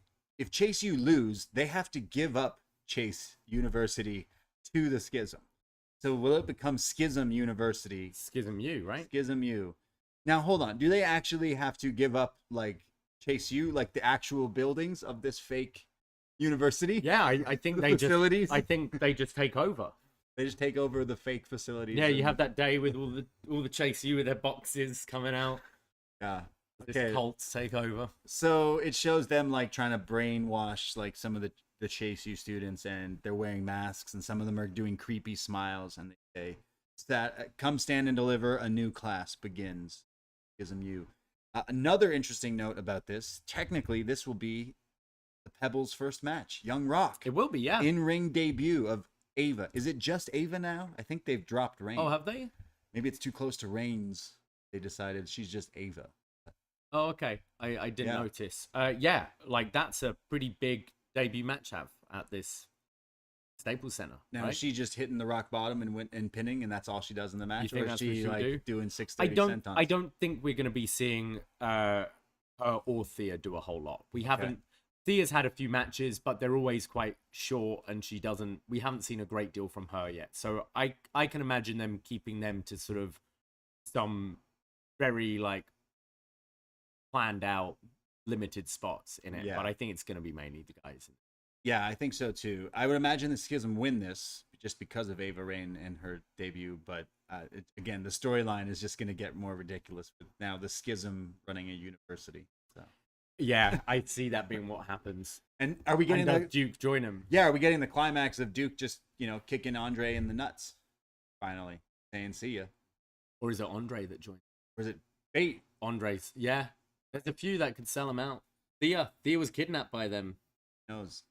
C: Chase U lose, they have to give up Chase University to the Schism. So will it become Schism University?
D: Schism U, right?
C: Schism U. Now hold on. Do they actually have to give up like Chase U, like the actual buildings of this fake university?
D: Yeah, I think they
C: facilities?
D: I think they just take over.
C: They just take over the fake facilities.
D: Yeah, you have that day with all the Chase U with their boxes coming out.
C: Yeah.
D: This cult take over.
C: So it shows them like trying to brainwash like some of the Chase U students, and they're wearing masks, and some of them are doing creepy smiles, and they say that come stand and deliver, a new class begins. Schism U. Another interesting note about this, technically this will be the Pebbles' first match. Young Rock.
D: It will be, yeah.
C: In-ring debut of Ava. Is it just Ava now? I think they've dropped Reigns.
D: Oh, have they?
C: Maybe it's too close to Reigns. They decided she's just Ava.
D: Oh, okay. I didn't notice. Yeah, like that's a pretty big debut match have at this Staples Center.
C: Now,
D: right?
C: is she just hitting the rock bottom and pinning, and that's all she does in the match?
D: You think
C: or is
D: that's
C: she
D: what she'll do?
C: Doing 630 senton?
D: I don't think we're going to be seeing her or Thea do a whole lot. We haven't. Thea's had a few matches, but they're always quite short, and she doesn't. We haven't seen a great deal from her yet. So I can imagine them keeping them to sort of some very like planned out limited spots in it.
C: Yeah.
D: But I think it's going to be mainly the guys.
C: Yeah, I think so too. I would imagine the Schism win this just because of Ava Raine and her debut. But again, the storyline is just going to get more ridiculous with now the Schism running a university. So.
D: Yeah, I see that being what happens.
C: And are we getting
D: the Duke join him?
C: Yeah, are we getting the climax of Duke just kicking Andre in the nuts? Finally, saying see ya.
D: Or is it Andre that joined?
C: Or is it Bate?
D: Andre's. Yeah, there's a few that could sell him out. Thea was kidnapped by them.
C: Who knows?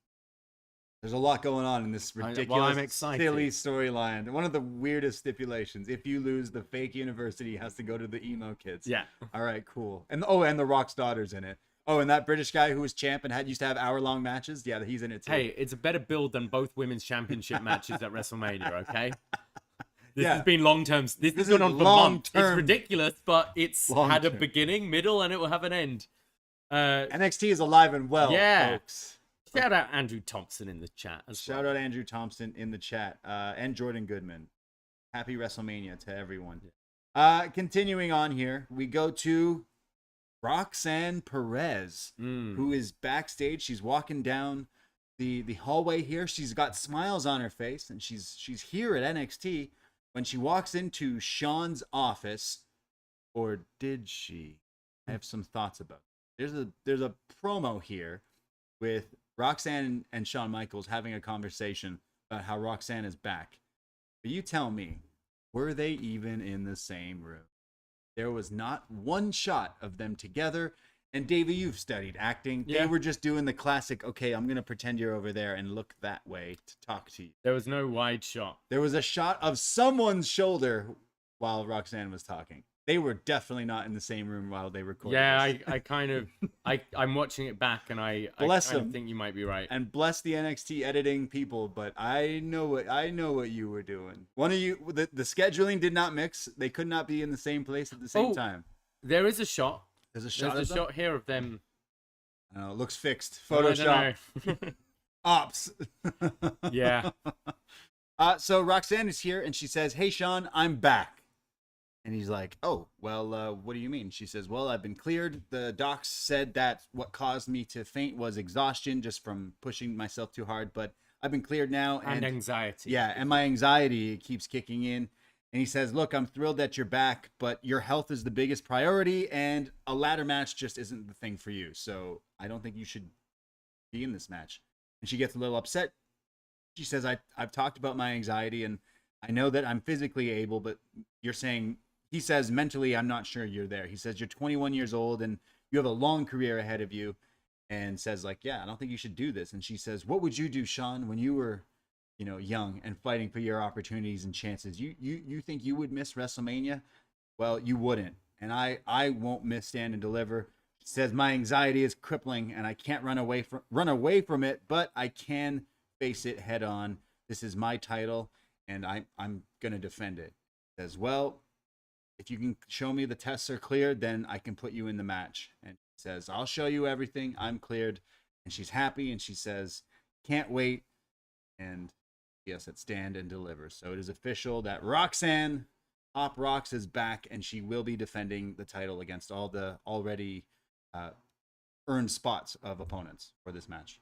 C: There's a lot going on in this ridiculous,
D: I'm excited.
C: silly storyline. One of the weirdest stipulations: if you lose, the fake university has to go to the emo kids.
D: Yeah.
C: All right, cool. And the Rock's daughter's in it. Oh, and that British guy who was champ and used to have hour-long matches. Yeah, he's in it too.
D: Hey, it's a better build than both women's championship matches at WrestleMania. Okay. This has been long-term. This has gone on for months. It's ridiculous, but it's had a beginning, middle, and it will have an end.
C: NXT is alive and well, folks.
D: Shout out Andrew Thompson in the chat.
C: Shout out Andrew Thompson in the chat. And Jordan Goodman. Happy WrestleMania to everyone. Continuing on here, we go to Roxanne Perez, who is backstage. She's walking down the hallway here. She's got smiles on her face, and she's here at NXT when she walks into Sean's office. Or did she? I have some thoughts about it. There's a promo here with Roxanne and Shawn Michaels having a conversation about how Roxanne is back. But you tell me, were they even in the same room? There was not one shot of them together. And Davie, you've studied acting. Yeah. They were just doing the classic, okay, I'm going to pretend you're over there and look that way to talk to you.
D: There was no wide shot.
C: There was a shot of someone's shoulder while Roxanne was talking. They were definitely not in the same room while they recorded.
D: Yeah,
C: this.
D: I'm watching it back, and I think you might be right.
C: And bless the NXT editing people, but I know what you were doing. One of you, the scheduling did not mix. They could not be in the same place at the same time.
D: There is a shot.
C: There's a shot.
D: There's a shot here of them.
C: It looks fixed. Photoshop. Ops.
D: Yeah.
C: So Roxanne is here, and she says, "Hey, Sean, I'm back." And he's like, "Oh, well, what do you mean?" She says, "Well, I've been cleared. The docs said that what caused me to faint was exhaustion just from pushing myself too hard, but I've been cleared now."
D: And anxiety.
C: Yeah, and my anxiety keeps kicking in. And he says, "Look, I'm thrilled that you're back, but your health is the biggest priority, and a ladder match just isn't the thing for you. So I don't think you should be in this match." And she gets a little upset. She says, I've talked about my anxiety, and I know that I'm physically able, but you're saying..." He says, mentally, I'm not sure you're there. He says, you're 21 years old and you have a long career ahead of you. And says, like, yeah, I don't think you should do this. And she says, what would you do, Sean, when you were, young and fighting for your opportunities and chances? You think you would miss WrestleMania? Well, you wouldn't. And I won't miss Stand and Deliver. She says, my anxiety is crippling and I can't run away from it, but I can face it head on. This is my title and I'm going to defend it. She says, well, if you can show me the tests are cleared, then I can put you in the match. And she says, I'll show you everything. I'm cleared. And she's happy. And she says, can't wait. And yes, it's Stand and Deliver. So it is official that Roxanne Pop Rocks is back. And she will be defending the title against all the already earned spots of opponents for this match.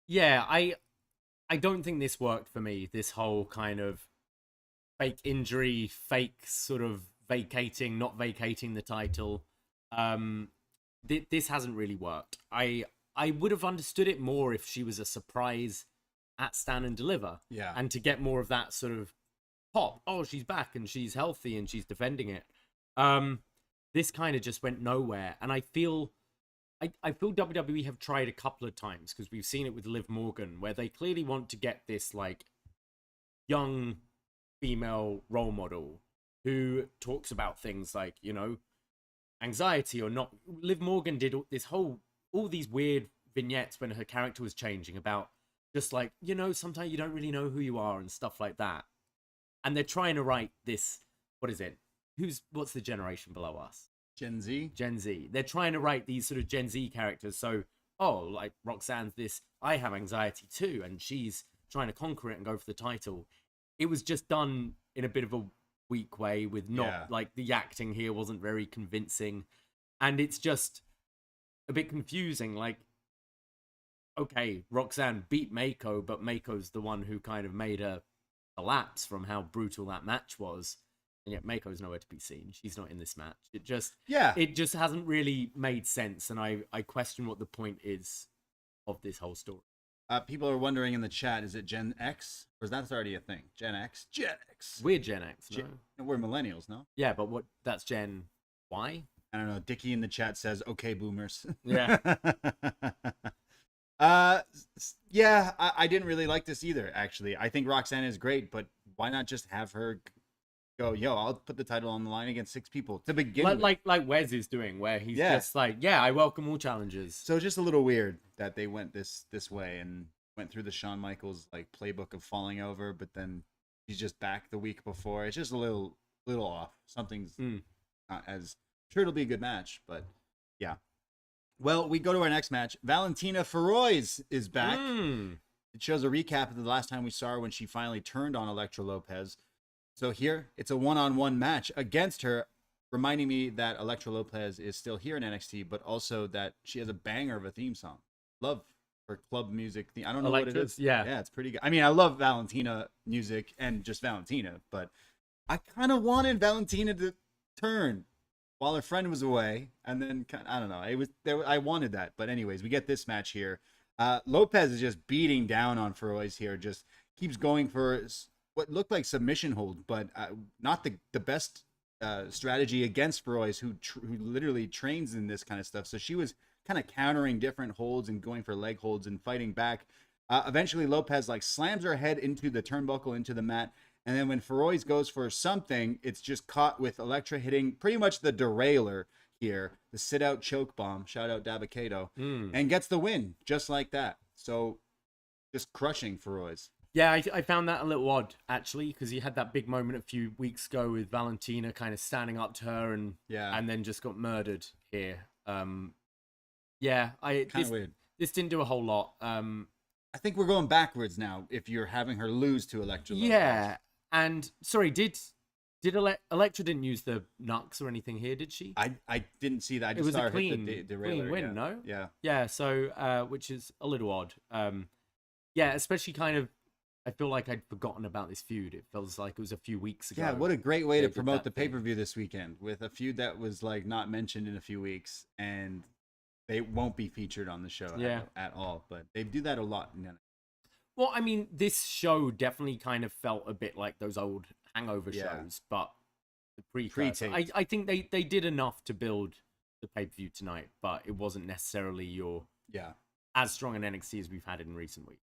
D: Yeah, I don't think this worked for me. This whole kind of fake injury, fake sort of not vacating the title. this hasn't really worked. I would have understood it more if she was a surprise at Stand and Deliver.
C: Yeah.
D: And to get more of that sort of pop. Oh, she's back and she's healthy and she's defending it. This kind of just went nowhere. And I feel WWE have tried a couple of times, because we've seen it with Liv Morgan, where they clearly want to get this like young female role model who talks about things like, you know, anxiety or not. Liv Morgan did all these weird vignettes when her character was changing about just like, you know, sometimes you don't really know who you are and stuff like that. And they're trying to write this, what is it? What's the generation below us?
C: Gen Z.
D: Gen Z. They're trying to write these sort of Gen Z characters. So, like Roxanne's this, I have anxiety too, and she's trying to conquer it and go for the title. It was just done in a bit of a weak way with like the acting here wasn't very convincing. And it's just a bit confusing. Like, okay, Roxanne beat Mako, but Mako's the one who kind of made her collapse from how brutal that match was. And yet Mako's nowhere to be seen. She's not in this match. It just hasn't really made sense. And I question what the point is of this whole story.
C: People are wondering in the chat, is it Gen X? Or is that already a thing? Gen X? Gen X.
D: We're Gen X, no?
C: We're millennials, no?
D: Yeah, but that's Gen Y?
C: I don't know. Dickie in the chat says, okay, boomers.
D: Yeah.
C: Yeah, I didn't really like this either, actually. I think Roxanne is great, but why not just have her go, yo, I'll put the title on the line against 6 people to begin with.
D: Like Wes is doing, where he's just like, yeah, I welcome all challenges.
C: So just a little weird that they went this way and went through the Shawn Michaels like playbook of falling over, but then he's just back the week before. It's just a little off. Something's not as sure it'll be a good match, but yeah. Well, we go to our next match. Valentina Feroz is back. It shows a recap of the last time we saw her when she finally turned on Elektra Lopez. So here, it's a one-on-one match against her, reminding me that Elektra Lopez is still here in NXT, but also that she has a banger of a theme song. Love her club music theme. I don't know what it is.
D: Yeah,
C: it's pretty good. I mean, I love Valentina music and just Valentina, but I kind of wanted Valentina to turn while her friend was away, and then I don't know. It was there. I wanted that, but anyways, we get this match here. Lopez is just beating down on Feroz here. Just keeps going for what looked like submission hold, but not the best strategy against Feroz, who literally trains in this kind of stuff. So she was kind of countering different holds and going for leg holds and fighting back. Eventually, Lopez like slams her head into the turnbuckle, into the mat. And then when Feroz goes for something, it's just caught with Elektra hitting pretty much the derailer here, the sit-out choke bomb, shout out Dabakato, and gets the win just like that. So just crushing Feroz.
D: Yeah, I found that a little odd, actually, because he had that big moment a few weeks ago with Valentina kind of standing up to her and then just got murdered here. Weird. This didn't do a whole lot.
C: I think we're going backwards now if you're having her lose to Elektra.
D: Yeah. And sorry, did Elektra didn't use the Nux or anything here, did she?
C: I didn't see that. I just
D: it was
C: saw
D: a
C: her hit the derailer,
D: win, no?
C: Yeah.
D: Yeah, so which is a little odd. Yeah, especially kind of I feel like I'd forgotten about this feud. It feels like it was a few weeks ago.
C: Yeah, what a great way to promote the pay-per-view this weekend with a feud that was like not mentioned in a few weeks, and they won't be featured on the show at all. But they do that a lot.
D: Well, I mean, this show definitely kind of felt a bit like those old Hangover shows, but the pre-tape. I think they did enough to build the pay-per-view tonight, but it wasn't necessarily as strong an NXT as we've had in recent weeks.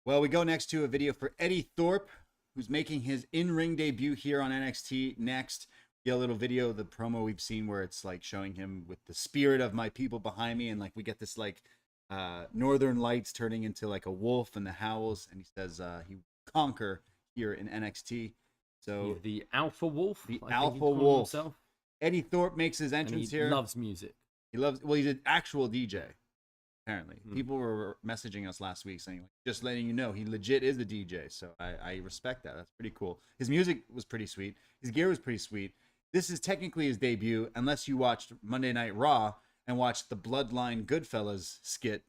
C: Well, we go next to a video for Eddie Thorpe, who's making his in-ring debut here on NXT next. We get a little video of the promo we've seen where it's like showing him with the spirit of my people behind me, and like we get this like Northern Lights turning into like a wolf and the howls, and he says he will conquer here in NXT. So
D: the Alpha Wolf,
C: Alpha Wolf. Himself. Eddie Thorpe makes his entrance here.
D: He loves music.
C: Well, he's an actual DJ. Apparently, people were messaging us last week saying, like, just letting you know, he legit is a DJ. So I respect that. That's pretty cool. His music was pretty sweet. His gear was pretty sweet. This is technically his debut, unless you watched Monday Night Raw and watched the Bloodline Goodfellas skit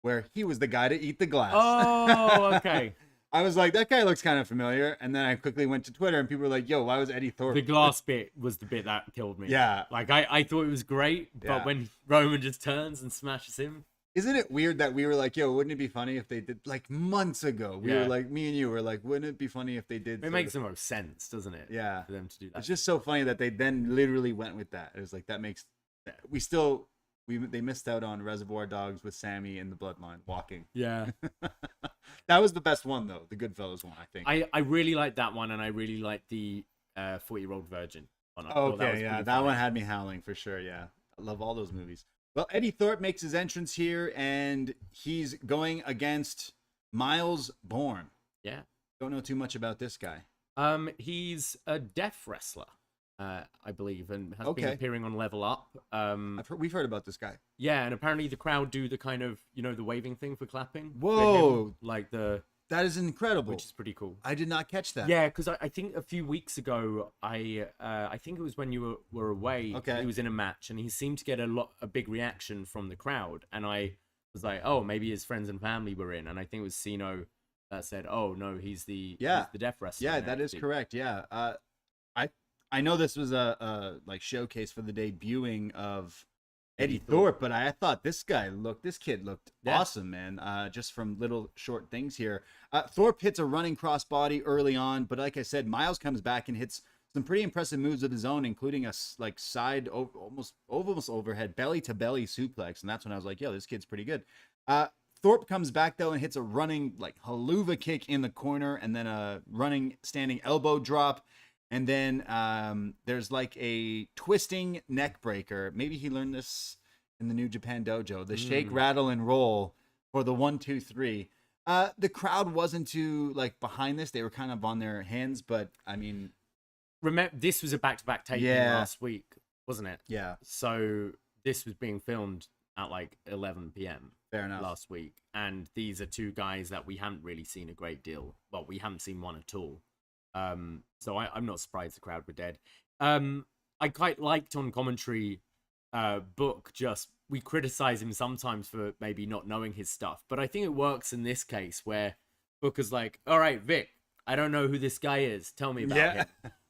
C: where he was the guy to eat the glass.
D: Oh, okay.
C: I was like, that guy looks kind of familiar. And then I quickly went to Twitter and people were like, yo, why was Eddie Thorpe?
D: The glass bit was the bit that killed me.
C: Yeah.
D: Like, I thought it was great, but
C: Yeah.
D: when Roman just turns and smashes him.
C: Isn't it weird that we were like, yo, wouldn't it be funny if they did, like months ago? We were like, me and you were like, wouldn't it be funny if they did?
D: It makes the most sense, doesn't it?
C: Yeah.
D: For them to do that.
C: It's just so funny that they then literally went with that. It was like, that makes, they missed out on Reservoir Dogs with Sammy and the Bloodline walking.
D: Yeah.
C: That was the best one though, the Goodfellas one, I think.
D: I really liked that one, and I really liked the 40-Year-Old Virgin one. I thought
C: Okay, yeah, that
D: funny.
C: one had me howling for sure. Yeah, I love all those movies. Well, Eddie Thorpe makes his entrance here, and he's going against Myles Borne.
D: Yeah.
C: Don't know too much about this guy.
D: He's a deaf wrestler, I believe, and has been
C: Okay.
D: appearing on Level Up.
C: We've heard about this guy.
D: Yeah, and apparently the crowd do the kind of, the waving thing for clapping. for
C: Whoa.
D: him, like
C: That is incredible.
D: which is pretty cool.
C: I did not catch that.
D: Yeah, because I think a few weeks ago, I think it was when you were away.
C: Okay.
D: He was in a match, and he seemed to get a big reaction from the crowd, and I was like, oh, maybe his friends and family were in, and I think it was Cino that said, oh no, he's the deaf wrestler.
C: Yeah,
D: in
C: that is
D: NXT.
C: correct. Yeah. I know this was a like showcase for the debuting of Eddie Thorpe, but I thought this kid looked
D: Yeah.
C: awesome, man. Just from little short things here. Thorpe hits a running crossbody early on, but like I said, Myles comes back and hits some pretty impressive moves of his own, including a side almost overhead belly to belly suplex, and that's when I was like, yo, this kid's pretty good. Thorpe comes back though and hits a running like haluva kick in the corner, and then a running standing elbow drop. And then there's like a twisting neck breaker. Maybe he learned this in the New Japan Dojo. The shake, rattle, and roll for the 1, 2, 3. The crowd wasn't too like behind this. They were kind of on their hands, but I mean,
D: Remember, this was a back-to-back taping last week, wasn't it?
C: yeah,
D: So this was being filmed at like 11 p.m.
C: fair enough.
D: last week, and these are two guys that we haven't really seen a great deal. Well, we haven't seen one at all. So I'm not surprised the crowd were dead. I quite liked on commentary, Book we criticize him sometimes for maybe not knowing his stuff, but I think it works in this case where Booker's like, all right, Vic, I don't know who this guy is. Tell me about him.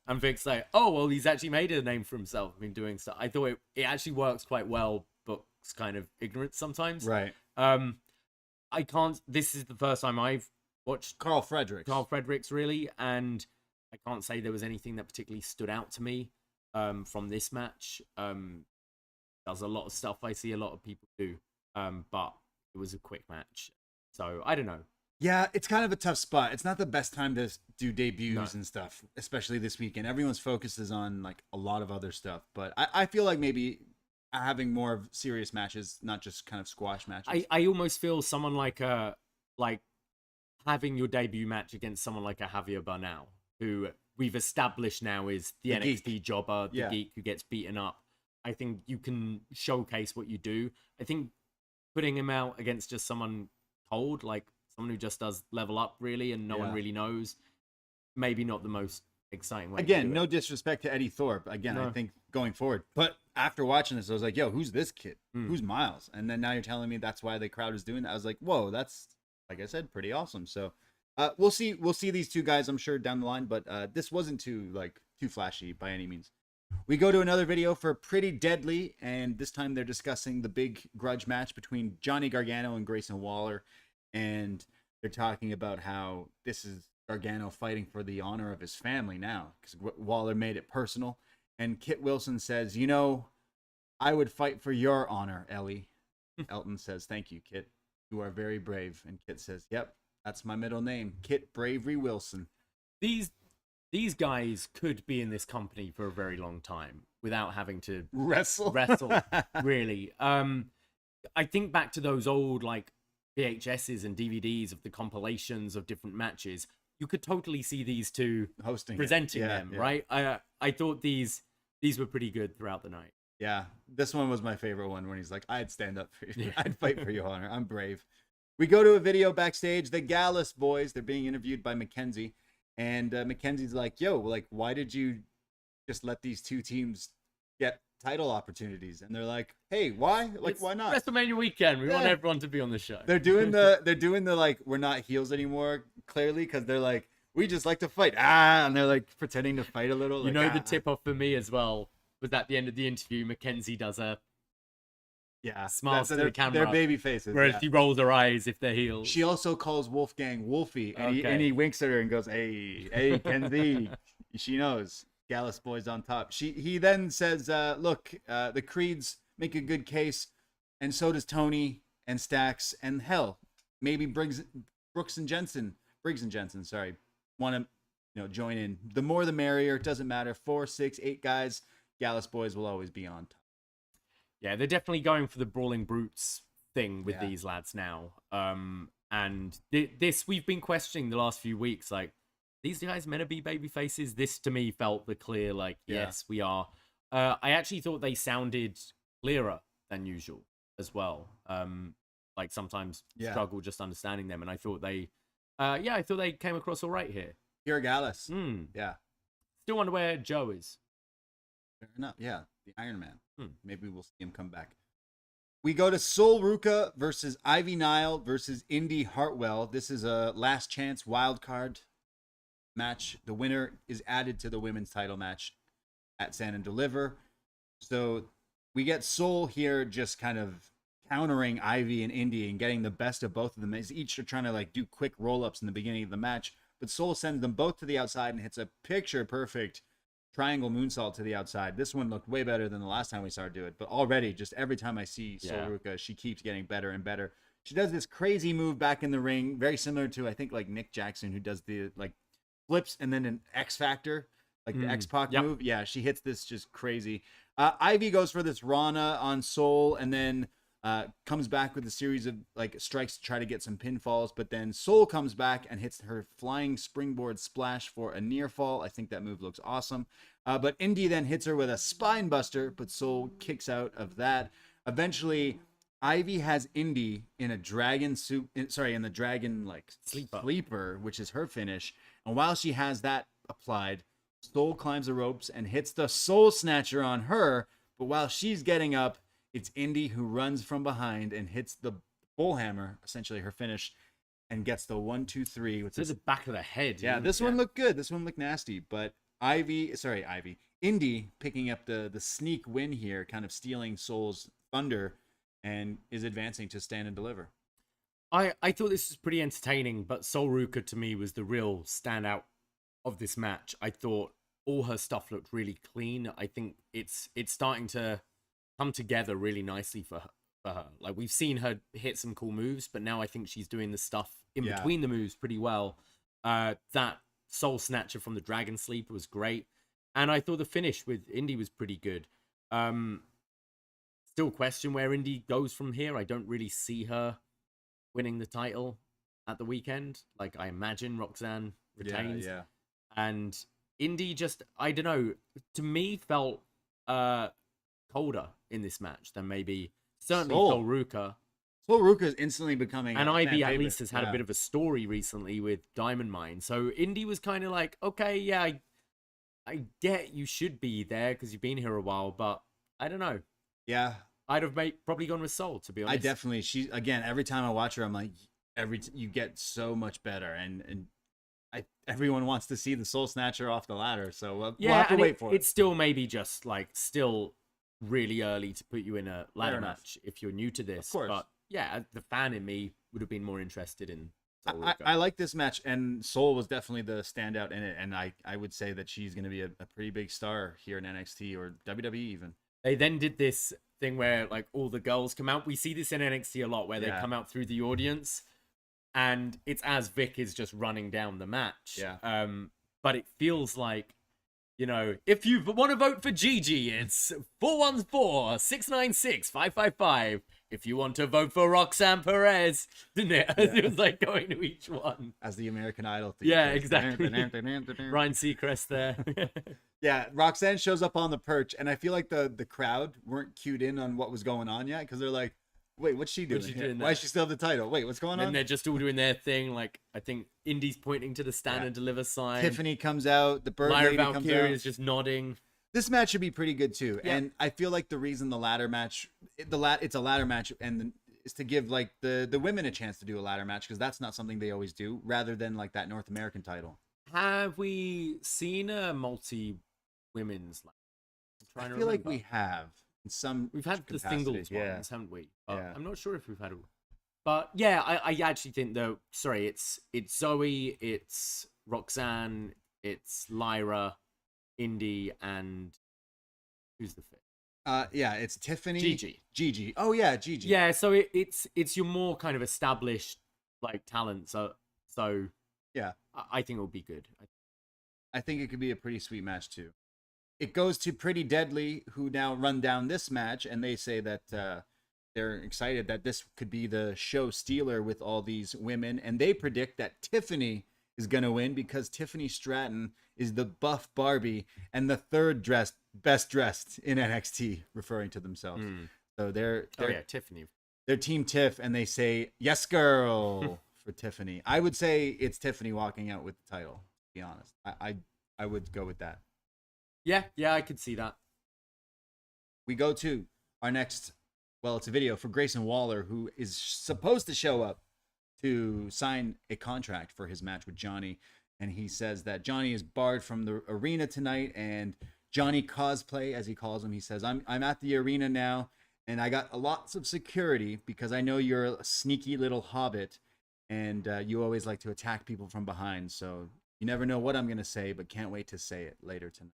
D: And Vic's like, oh, well, he's actually made a name for himself. Been doing stuff. I thought it actually works quite well. Book's kind of ignorant sometimes.
C: Right.
D: This is the first time I've watched
C: Carl Fredericks,
D: really, and I can't say there was anything that particularly stood out to me from this match. Does a lot of stuff I see a lot of people do, but it was a quick match, so I don't know.
C: Yeah, it's kind of a tough spot. It's not the best time to do debuts and stuff, especially this weekend. Everyone's focus is on like a lot of other stuff, but I feel like maybe having more of serious matches, not just kind of squash matches.
D: I almost feel someone like having your debut match against someone like a Javier Bernal, who we've established now is the NXT
C: geek.
D: jobber, the
C: Yeah.
D: geek who gets beaten up. I think you can showcase what you do. I think putting him out against just someone cold, like someone who just does level up really and no one really knows, maybe not the most exciting way.
C: Again,
D: to do
C: no
D: it.
C: disrespect to Eddie Thorpe. Again,
D: No.
C: I think going forward. But after watching this, I was like, yo, who's this kid? Who's Myles? And then now you're telling me that's why the crowd is doing that. I was like, whoa, that's, like I said, pretty awesome. So we'll see these two guys, I'm sure, down the line, but this wasn't too flashy by any means. We go to another video for Pretty Deadly, and this time they're discussing the big grudge match between Johnny Gargano and Grayson Waller, and they're talking about how this is Gargano fighting for the honor of his family now, because Waller made it personal. And Kit Wilson says, you know, I would fight for your honor, Ellie. Elton says, thank you, Kit. You are very brave. And Kit says, yep, that's my middle name, Kit Bravery Wilson.
D: These guys could be in this company for a very long time without having to
C: Wrestle.
D: really. I think back to those old like VHSs and DVDs of the compilations of different matches. You could totally see these two
C: Hosting
D: presenting
C: it.
D: them,
C: Yeah.
D: right? I thought these were pretty good throughout the night.
C: Yeah, this one was my favorite one when he's like, I'd stand up for you. I'd fight for your honor. I'm brave. We go to a video backstage. The Gallus boys, they're being interviewed by Mackenzie. And Mackenzie's like, yo, like, why did you just let these two teams get title opportunities, and they're like, "Hey, why? Like, why not?"
D: WrestleMania weekend. We want
C: Yeah.
D: everyone to be on the show.
C: They're doing the like, we're not heels anymore, clearly, because they're like, we just like to fight, and they're like pretending to fight a little.
D: You
C: like,
D: know, the tip off for me as well was at the end of the interview, Mackenzie does a smiles to the camera.
C: They're baby faces.
D: Whereas she rolls her eyes if they're heels.
C: She also calls Wolfgang Wolfie, and
D: Okay.
C: he winks at her and goes, "Hey, Kenzie." She knows. Gallus boys on top. He then says, "Look, the Creeds make a good case, and so does Tony and Stax, and hell, maybe Briggs and Jensen, sorry, want to join in. The more the merrier. It doesn't matter. 4, 6, 8 guys. Gallus boys will always be on top."
D: Yeah, they're definitely going for the Brawling Brutes thing with these lads now. And this we've been questioning the last few weeks. Like, these guys meant to be baby faces. This to me felt the clear, like, yes, we are. I actually thought they sounded clearer than usual as well. Like sometimes struggle just understanding them, and I thought they, I thought they came across all right here.
C: Here, Gallus.
D: Yeah. Still wonder where Joe is.
C: Fair enough. Yeah, the Iron Man. Maybe we'll see him come back. We go to Sol Ruca versus Ivy Nile versus Indi Hartwell. This is a last chance wild card match. The winner is added to the women's title match at Stand and Deliver. So we get Sol here just kind of countering Ivy and Indi and getting the best of both of them. As each are trying to like do quick roll-ups in the beginning of the match. But Sol sends them both to the outside and hits a picture perfect triangle moonsault to the outside. This one looked way better than the last time we saw her do it. But already, just every time I see Sol Ruca, she keeps getting better and better. She does this crazy move back in the ring, very similar to, I think, like Nick Jackson, who does the like flips and then an X Factor, like the X-Pac move. Yeah, she hits this just crazy. Ivy goes for this Rana on Sol and then comes back with a series of like strikes to try to get some pinfalls, but then Sol comes back and hits her flying springboard splash for a near fall. I think that move looks awesome. But Indi then hits her with a spine buster, but Sol kicks out of that. Eventually, Ivy has Indi in a dragon suit, in the dragon like sleeper, which is her finish. And while she has that applied, Sol climbs the ropes and hits the Soul Snatcher on her. But while she's getting up, it's Indi who runs from behind and hits the bullhammer, essentially her finish, and gets the 1, 2, 3.
D: To the back of the head.
C: Yeah, this one looked good. This one looked nasty. But Indi picking up the sneak win here, kind of stealing Sol's thunder, and is advancing to Stand and Deliver.
D: I thought this was pretty entertaining, but Sol Ruca to me was the real standout of this match. I thought all her stuff looked really clean. I think it's starting to come together really nicely for her. Like, we've seen her hit some cool moves, but now I think she's doing the stuff in between the moves pretty well. That Soul Snatcher from the Dragon Sleeper was great, and I thought the finish with Indi was pretty good. Still question where Indi goes from here. I don't really see her winning the title at the weekend. Like, I imagine Roxanne retains.
C: Yeah.
D: And Indi just, I don't know, to me felt colder in this match than maybe certainly Sol Ruca.
C: Sol Ruca is instantly becoming,
D: and Ivy at least has had a bit of a story recently with Diamond Mine. So Indi was kind of like, okay, yeah, I get you should be there because you've been here a while, but I don't know.
C: Yeah,
D: I'd have probably gone with Sol, to be honest.
C: I definitely. She again. Every time I watch her, I'm like, you get so much better, and everyone wants to see the Soul Snatcher off the ladder. So we'll have to wait for it.
D: It's still maybe just like still really early to put you in a ladder match if you're new to this.
C: Of course.
D: But yeah, the fan in me would have been more interested in Sol
C: I
D: Ruca.
C: like this match, and Sol was definitely the standout in it, and I would say that she's going to be a pretty big star here in NXT or WWE even.
D: They then did this thing where like all the girls come out. We see this in NXT a lot where they come out through the audience, and it's as Vic is just running down the match.
C: Yeah.
D: But it feels like, you know, if you want to vote for Gigi, it's 414-696-555. If you want to vote for Roxanne Perez, didn't it? It was like going to each one.
C: As the American Idol theme.
D: Yeah, exactly. Ryan Seacrest there.
C: Yeah, Roxanne shows up on the perch, and I feel like the crowd weren't cued in on what was going on yet, because they're like, wait, what's she doing? Why does she still have the title? Wait, what's going on?
D: And they're just all doing their thing. Like, I think Indi's pointing to the Stand and Deliver sign.
C: Tiffany comes out. The Bird
D: Lyra
C: Lady comes out.
D: Valkyrie is just nodding.
C: This match should be pretty good too.
D: Yeah.
C: And I feel like the reason the ladder match, it's a ladder match, and is to give like the women a chance to do a ladder match, because that's not something they always do, rather than like that North American title.
D: Have we seen a multi-women's?
C: I feel like we have in some.
D: We've had the
C: capacity.
D: singles
C: Yeah.
D: ones, haven't we?
C: Yeah.
D: I'm not sure if we've had. But yeah, I actually think though. Sorry, it's Zoe, it's Roxanne, it's Lyra, Indi, and who's the fifth?
C: Yeah, it's Tiffany.
D: Gigi.
C: Oh yeah, Gigi.
D: Yeah, so it's your more kind of established like talent. So
C: yeah,
D: I think it'll be good.
C: I think it could be a pretty sweet match too. It goes to Pretty Deadly, who now run down this match, and they say that they're excited that this could be the show stealer with all these women, and they predict that Tiffany is going to win because Tiffany Stratton is the buff Barbie and the third best dressed in NXT, referring to themselves. So they're
D: Tiffany.
C: They're Team Tiff, and they say yes, girl, for Tiffany. I would say it's Tiffany walking out with the title. To be honest, I would go with that.
D: Yeah, I could see that.
C: We go to our next. Well, it's a video for Grayson Waller, who is supposed to show up to sign a contract for his match with Johnny. And he says that Johnny is barred from the arena tonight, and Johnny Cosplay, as he calls him, he says, I'm at the arena now, and I got lots of security because I know you're a sneaky little hobbit, and you always like to attack people from behind. So you never know what I'm going to say, but can't wait to say it later tonight.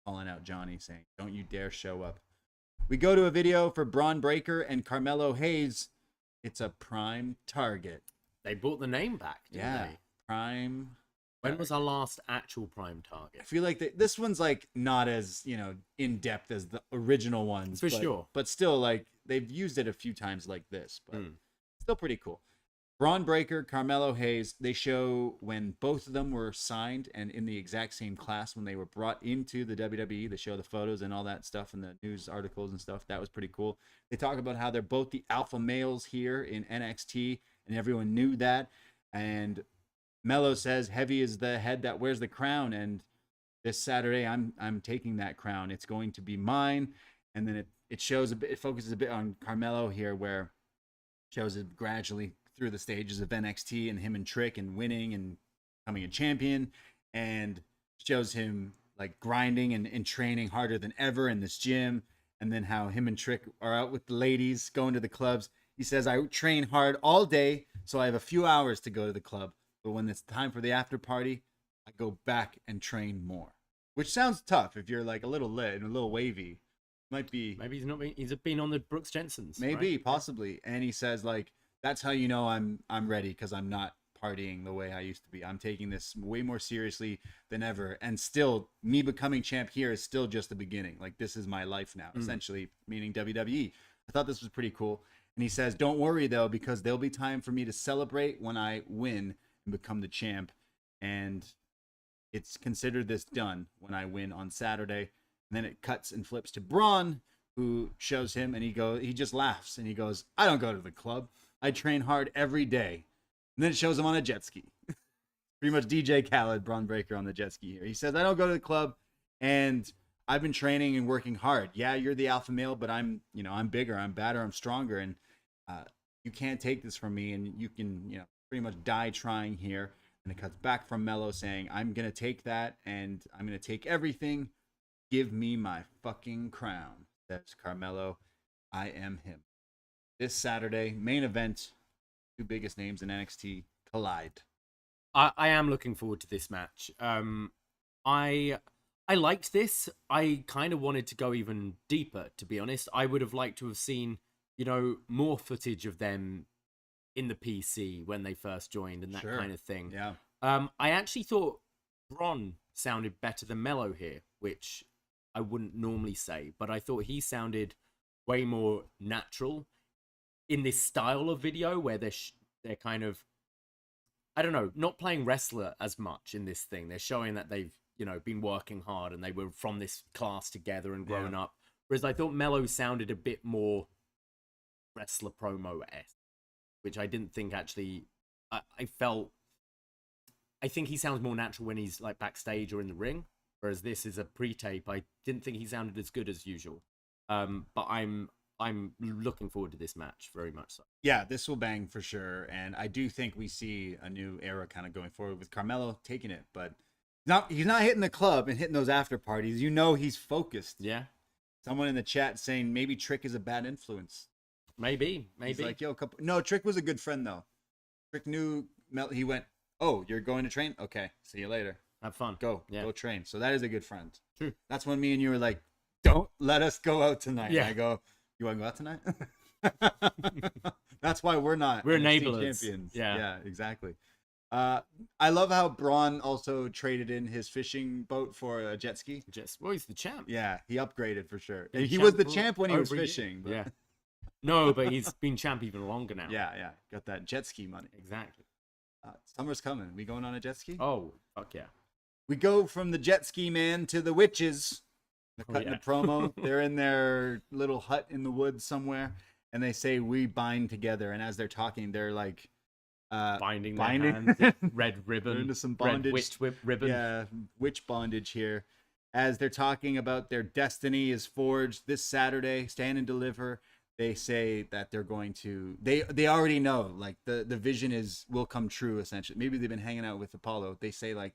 C: Calling out Johnny, saying, don't you dare show up. We go to a video for Braun Breaker and Carmelo Hayes. It's a prime target.
D: They brought the name back, didn't they?
C: Prime.
D: When was our last actual prime target?
C: I feel like this one's like not as, in depth as the original ones.
D: For sure.
C: But still, like, they've used it a few times like this, but still pretty cool. Braun Breaker, Carmelo Hayes, they show when both of them were signed and in the exact same class when they were brought into the WWE. They show the photos and all that stuff and the news articles and stuff. That was pretty cool. They talk about how they're both the alpha males here in NXT, and everyone knew that. And Melo says, heavy is the head that wears the crown, and this Saturday I'm taking that crown. It's going to be mine. And then it shows it focuses a bit on Carmelo here, where it shows it gradually through the stages of NXT and him and Trick and winning and becoming a champion, and shows him like grinding and training harder than ever in this gym, and then how him and Trick are out with the ladies going to the clubs. He says, I train hard all day, so I have a few hours to go to the club, but when it's time for the after party, I go back and train more. Which sounds tough if you're like a little lit and a little wavy. Might be.
D: Maybe he's been on the Brooks Jensens.
C: Maybe,
D: right?
C: possibly. And he says, like, that's how you know I'm ready, because I'm not partying the way I used to be. I'm taking this way more seriously than ever. And still, me becoming champ here is still just the beginning. Like, this is my life now, essentially, meaning WWE. I thought this was pretty cool. And he says, don't worry, though, because there'll be time for me to celebrate when I win and become the champ. And it's considered this done when I win on Saturday. And then it cuts and flips to Braun, who shows him, and he just laughs, and he goes, I don't go to the club. I train hard every day. And then it shows him on a jet ski. Pretty much DJ Khaled, Braun Breaker on the jet ski here. He says, I don't go to the club, and I've been training and working hard. Yeah, you're the alpha male, but I'm bigger, I'm badder, I'm stronger, and you can't take this from me, and you can, pretty much die trying here. And it cuts back from Melo saying, I'm going to take that, and I'm going to take everything. Give me my fucking crown, says Carmelo. I am him. This Saturday, main event, two biggest names in NXT collide.
D: I am looking forward to this match. I liked this. I kind of wanted to go even deeper, to be honest. I would have liked to have seen, more footage of them in the PC when they first joined and that kind of thing.
C: Yeah.
D: I actually thought Braun sounded better than Melo here, which I wouldn't normally say, but I thought he sounded way more natural in this style of video where they're kind of, I don't know, not playing wrestler as much in this thing. They're showing that they've, been working hard and they were from this class together and growing up. Whereas I thought Melo sounded a bit more wrestler promo-esque, which I didn't think actually, I think he sounds more natural when he's like backstage or in the ring. whereas this is a pre-tape. I didn't think he sounded as good as usual, but I'm looking forward to this match very much so.
C: Yeah, this will bang for sure, and I do think we see a new era kind of going forward with Carmelo taking it, but he's not hitting the club and hitting those after parties. You know he's focused.
D: Yeah.
C: Someone in the chat saying maybe Trick is a bad influence.
D: Maybe.
C: He's like, yo, no, Trick was a good friend though. Trick knew he went, oh, you're going to train? Okay, see you later.
D: Have fun.
C: Go train. So that is a good friend.
D: True.
C: That's when me and you were like, don't let us go out tonight.
D: Yeah.
C: And I go, you want to go out tonight? That's why we're not.
D: We're
C: NXT
D: enablers.
C: champions.
D: Yeah.
C: Yeah, exactly. I love how Braun also traded in his fishing boat for a jet ski.
D: Well, he's the champ.
C: Yeah, he upgraded for sure.
D: He's
C: He was the
D: champ
C: champ when he was
D: over you.
C: fishing. But...
D: Yeah. No, but he's been champ even longer now.
C: Yeah. Got that jet ski money.
D: Exactly.
C: Summer's coming. We going on a jet ski?
D: Oh, fuck yeah.
C: We go from the jet ski man to the witches. They're cutting a promo. They're in their little hut in the woods somewhere, and they say, we bind together. And as they're talking, they're like...
D: binding. Their hands, red ribbon.
C: They're into some bondage.
D: Red witch whip ribbon.
C: Yeah, witch bondage here. As they're talking about their destiny is forged this Saturday, Stand and Deliver. They say that they're going to... They already know, like, the vision will come true, essentially. Maybe they've been hanging out with Apollo. They say, like,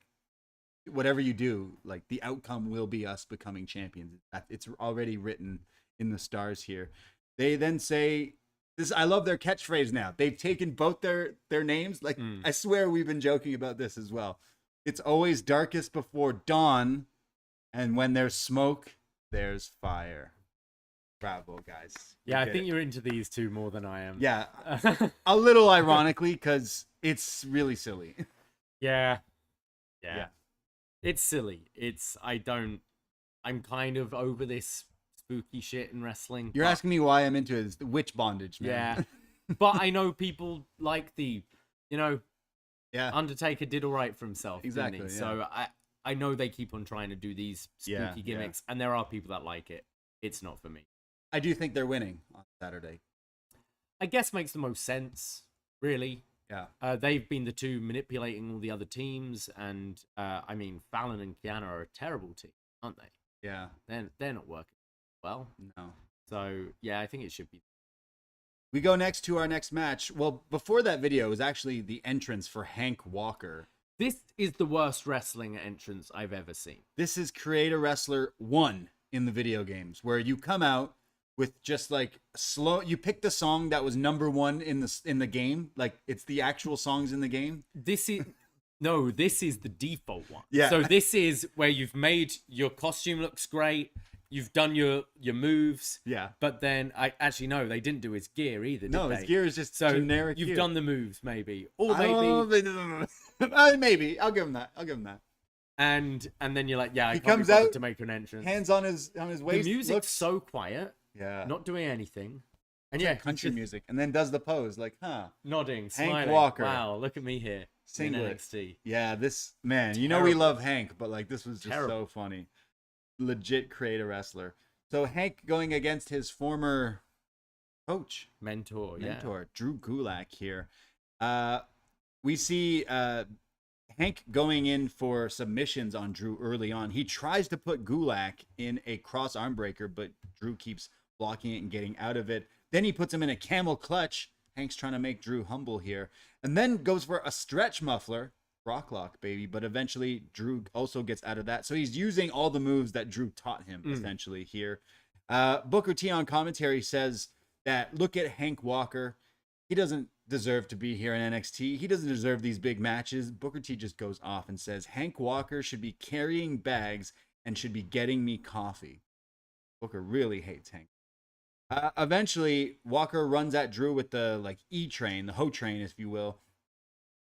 C: whatever you do, like, the outcome will be us becoming champions. It's already written in the stars here. They then say... I love their catchphrase now. They've taken both their names. Like, I swear we've been joking about this as well. It's always darkest before dawn, and when there's smoke, there's fire. Bravo, guys.
D: Yeah, I think you're into these two more than I am.
C: Yeah, a little ironically, because it's really silly.
D: Yeah. It's silly. I'm kind of over this spooky shit in wrestling.
C: You're asking me why I'm into it. It's the witch bondage, man.
D: Yeah. But I know people like
C: yeah,
D: Undertaker did all right for himself.
C: Exactly.
D: Didn't he?
C: Yeah.
D: So I know they keep on trying to do these spooky gimmicks, and there are people that like it. It's not for me.
C: I do think they're winning on Saturday.
D: I guess makes the most sense, really.
C: Yeah.
D: They've been the two manipulating all the other teams, and I mean, Fallon and Kiana are a terrible team, aren't they?
C: Yeah.
D: They're not working well.
C: No.
D: So yeah, I think it should be.
C: We go next to our next match. Well, before that video was actually the entrance for Hank Walker.
D: This is the worst wrestling entrance I've ever seen.
C: This is Create a Wrestler 1 in the video games, where you come out with just like you pick the song that was number 1 in the game, like it's the actual songs in the game.
D: This is the default one.
C: Yeah.
D: So this is where you've made your costume looks great. You've done your moves.
C: Yeah.
D: But then no, they didn't do his gear either.
C: No,
D: did
C: his
D: they?
C: gear is just
D: so
C: generic.
D: You've
C: gear.
D: done the moves, maybe, or maybe,
C: maybe I'll give him that.
D: and then you're like, yeah, I
C: He
D: can't
C: comes
D: be bothered
C: out,
D: to make an entrance.
C: hands on his waist.
D: The music's
C: looks
D: so quiet.
C: Yeah.
D: Not doing anything. And
C: It's
D: yeah,
C: like country
D: just
C: music, and then does the pose like,
D: nodding,
C: Hank
D: smiling.
C: Walker.
D: Wow, look at me here.
C: Singlet.
D: In NXT.
C: Yeah, this man, you
D: Terrible.
C: know we love Hank, but like this was just
D: Terrible.
C: so funny. Legit Create a Wrestler. So Hank going against his former coach,
D: Mentor,
C: Drew Gulak here. We see Hank going in for submissions on Drew early on. He tries to put Gulak in a cross arm breaker, but Drew keeps blocking it and getting out of it. Then he puts him in a camel clutch. Hank's trying to make Drew humble here. And then goes for a stretch muffler. Rocklock, baby. But eventually Drew also gets out of that. So he's using all the moves that Drew taught him, essentially, here. Booker T on commentary says that, look at Hank Walker. He doesn't deserve to be here in NXT. He doesn't deserve these big matches. Booker T just goes off and says, Hank Walker should be carrying bags and should be getting me coffee. Booker really hates Hank. Eventually, Walker runs at Drew with the E-train, the Ho train, if you will,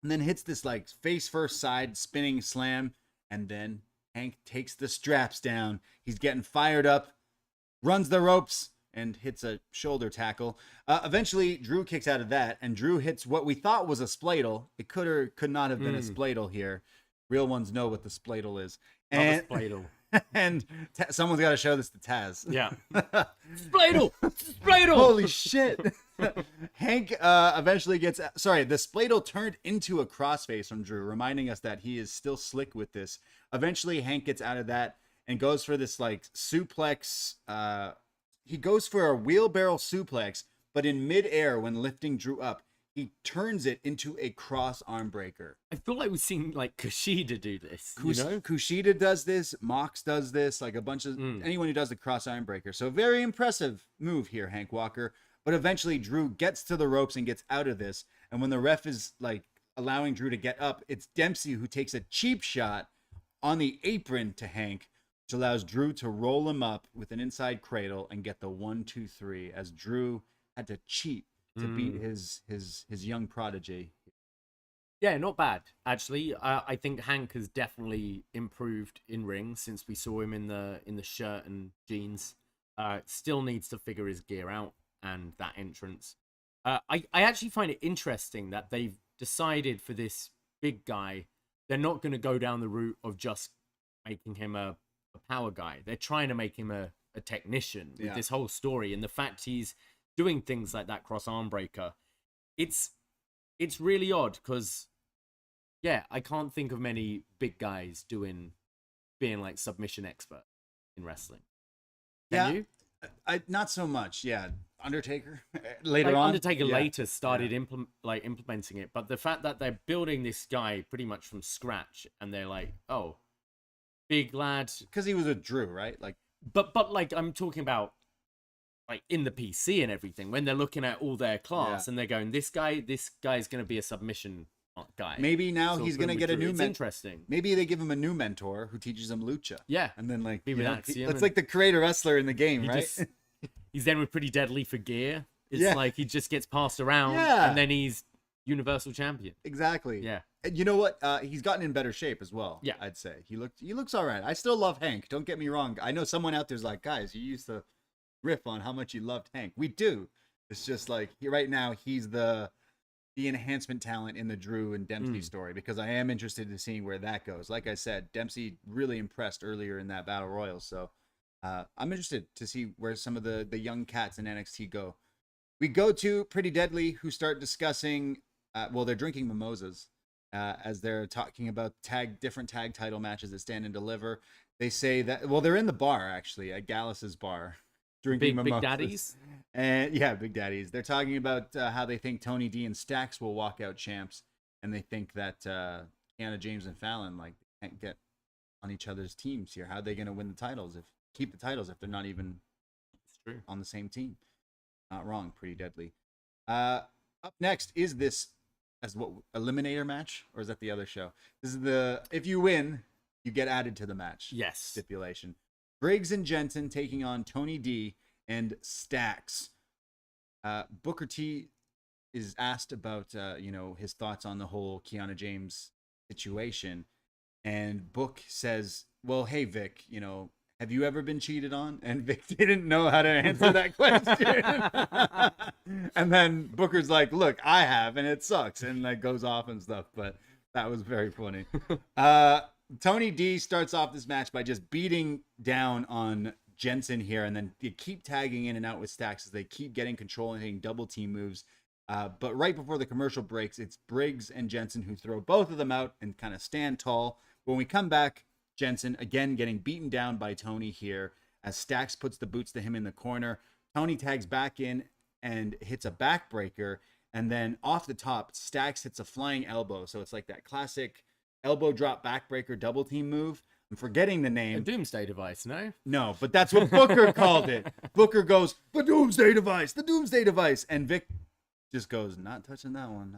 C: and then hits this face first side spinning slam, and then Hank takes the straps down. He's getting fired up, runs the ropes, and hits a shoulder tackle. Eventually, Drew kicks out of that, and Drew hits what we thought was a spladle. It could or could not have been a spladle here. Real ones know what the spladle is.
D: And spladle.
C: And someone's got to show this to Taz.
D: Yeah. Spladle! Spladle!
C: Holy shit. Hank eventually gets... Sorry, the spladle turned into a crossface from Drew, reminding us that he is still slick with this. Eventually, Hank gets out of that and goes for this like suplex. He goes for a wheelbarrow suplex, but in midair when lifting Drew up, he turns it into a cross arm breaker.
D: I feel like we've seen like Kushida do this. You know?
C: Kushida does this, Mox does this, like a bunch of anyone who does the cross arm breaker. So very impressive move here, Hank Walker. But eventually Drew gets to the ropes and gets out of this. And when the ref is like allowing Drew to get up, it's Dempsey who takes a cheap shot on the apron to Hank, which allows Drew to roll him up with an inside cradle and get the 1-2-3 as Drew had to cheat to beat his young prodigy.
D: Yeah, not bad actually. I think Hank has definitely improved in ring since we saw him in the shirt and jeans. Still needs to figure his gear out and that entrance. I actually find it interesting that they've decided for this big guy, they're not going to go down the route of just making him a power guy. They're trying to make him a technician with this whole story, and the fact he's doing things like that cross arm breaker, it's really odd because I can't think of many big guys being like submission expert in wrestling. Can you?
C: Not so much. Yeah, Undertaker later
D: like,
C: on.
D: Undertaker later started implementing it, but the fact that they're building this guy pretty much from scratch, and they're like, oh, big lad,
C: because he was a Drew, right? Like,
D: but like I'm talking about like in the PC and everything, when they're looking at all their class and they're going, this guy's going to be a submission guy.
C: Maybe now
D: So
C: he's going to get a new mentor.
D: Interesting.
C: Maybe they give him a new mentor who teaches him lucha.
D: Yeah.
C: And then like,
D: Axiom
C: that's like the creator wrestler in the game, right?
D: He's then with Pretty Deadly for gear. It's like he just gets passed around and then he's Universal Champion.
C: Exactly.
D: Yeah.
C: And you know what? He's gotten in better shape as well.
D: Yeah.
C: I'd say he looks all right. I still love Hank. Don't get me wrong. I know someone out there's like, guys, you used to riff on how much you loved Hank. We do. It's just like right now he's the enhancement talent in the Drew and Dempsey story, because I am interested in seeing where that goes. Like I said, Dempsey really impressed earlier in that Battle Royal. So I'm interested to see where some of the young cats in NXT go. We go to Pretty Deadly, who start discussing, they're drinking mimosas as they're talking about different tag title matches that Stand and Deliver. They say that, they're in the bar actually, at Gallus's bar, drinking mimosas.
D: Big Daddies?
C: And Big Daddies. They're talking about how they think Tony D and Stax will walk out champs, and they think that Kiana James and Fallon can't get on each other's teams here. How are they going to win the titles keep the titles if they're not even on the same team? Not wrong, Pretty Deadly. Up next is this eliminator match, or is that the other show? This is if you win, you get added to the match.
D: Yes.
C: Stipulation. Briggs and Jensen taking on Tony D and Stax. Booker T is asked about his thoughts on the whole Kiana James situation, and Book says, well, hey Vic, have you ever been cheated on? And Vic didn't know how to answer that question. And then Booker's like, look, I have, and it sucks, and goes off and stuff. But that was very funny. Tony D starts off this match by just beating down on Jensen here, and then they keep tagging in and out with Stax as they keep getting control and hitting double team moves. But right before the commercial breaks, it's Briggs and Jensen who throw both of them out and kind of stand tall. When we come back, Jensen again getting beaten down by Tony here as Stax puts the boots to him in the corner. Tony tags back in and hits a backbreaker, and then off the top, Stax hits a flying elbow. So it's like that classic elbow drop backbreaker double team move. I'm forgetting the name.
D: A Doomsday Device, no?
C: No, but that's what Booker called it. Booker goes, the Doomsday Device, the Doomsday Device. And Vic just goes, not touching that one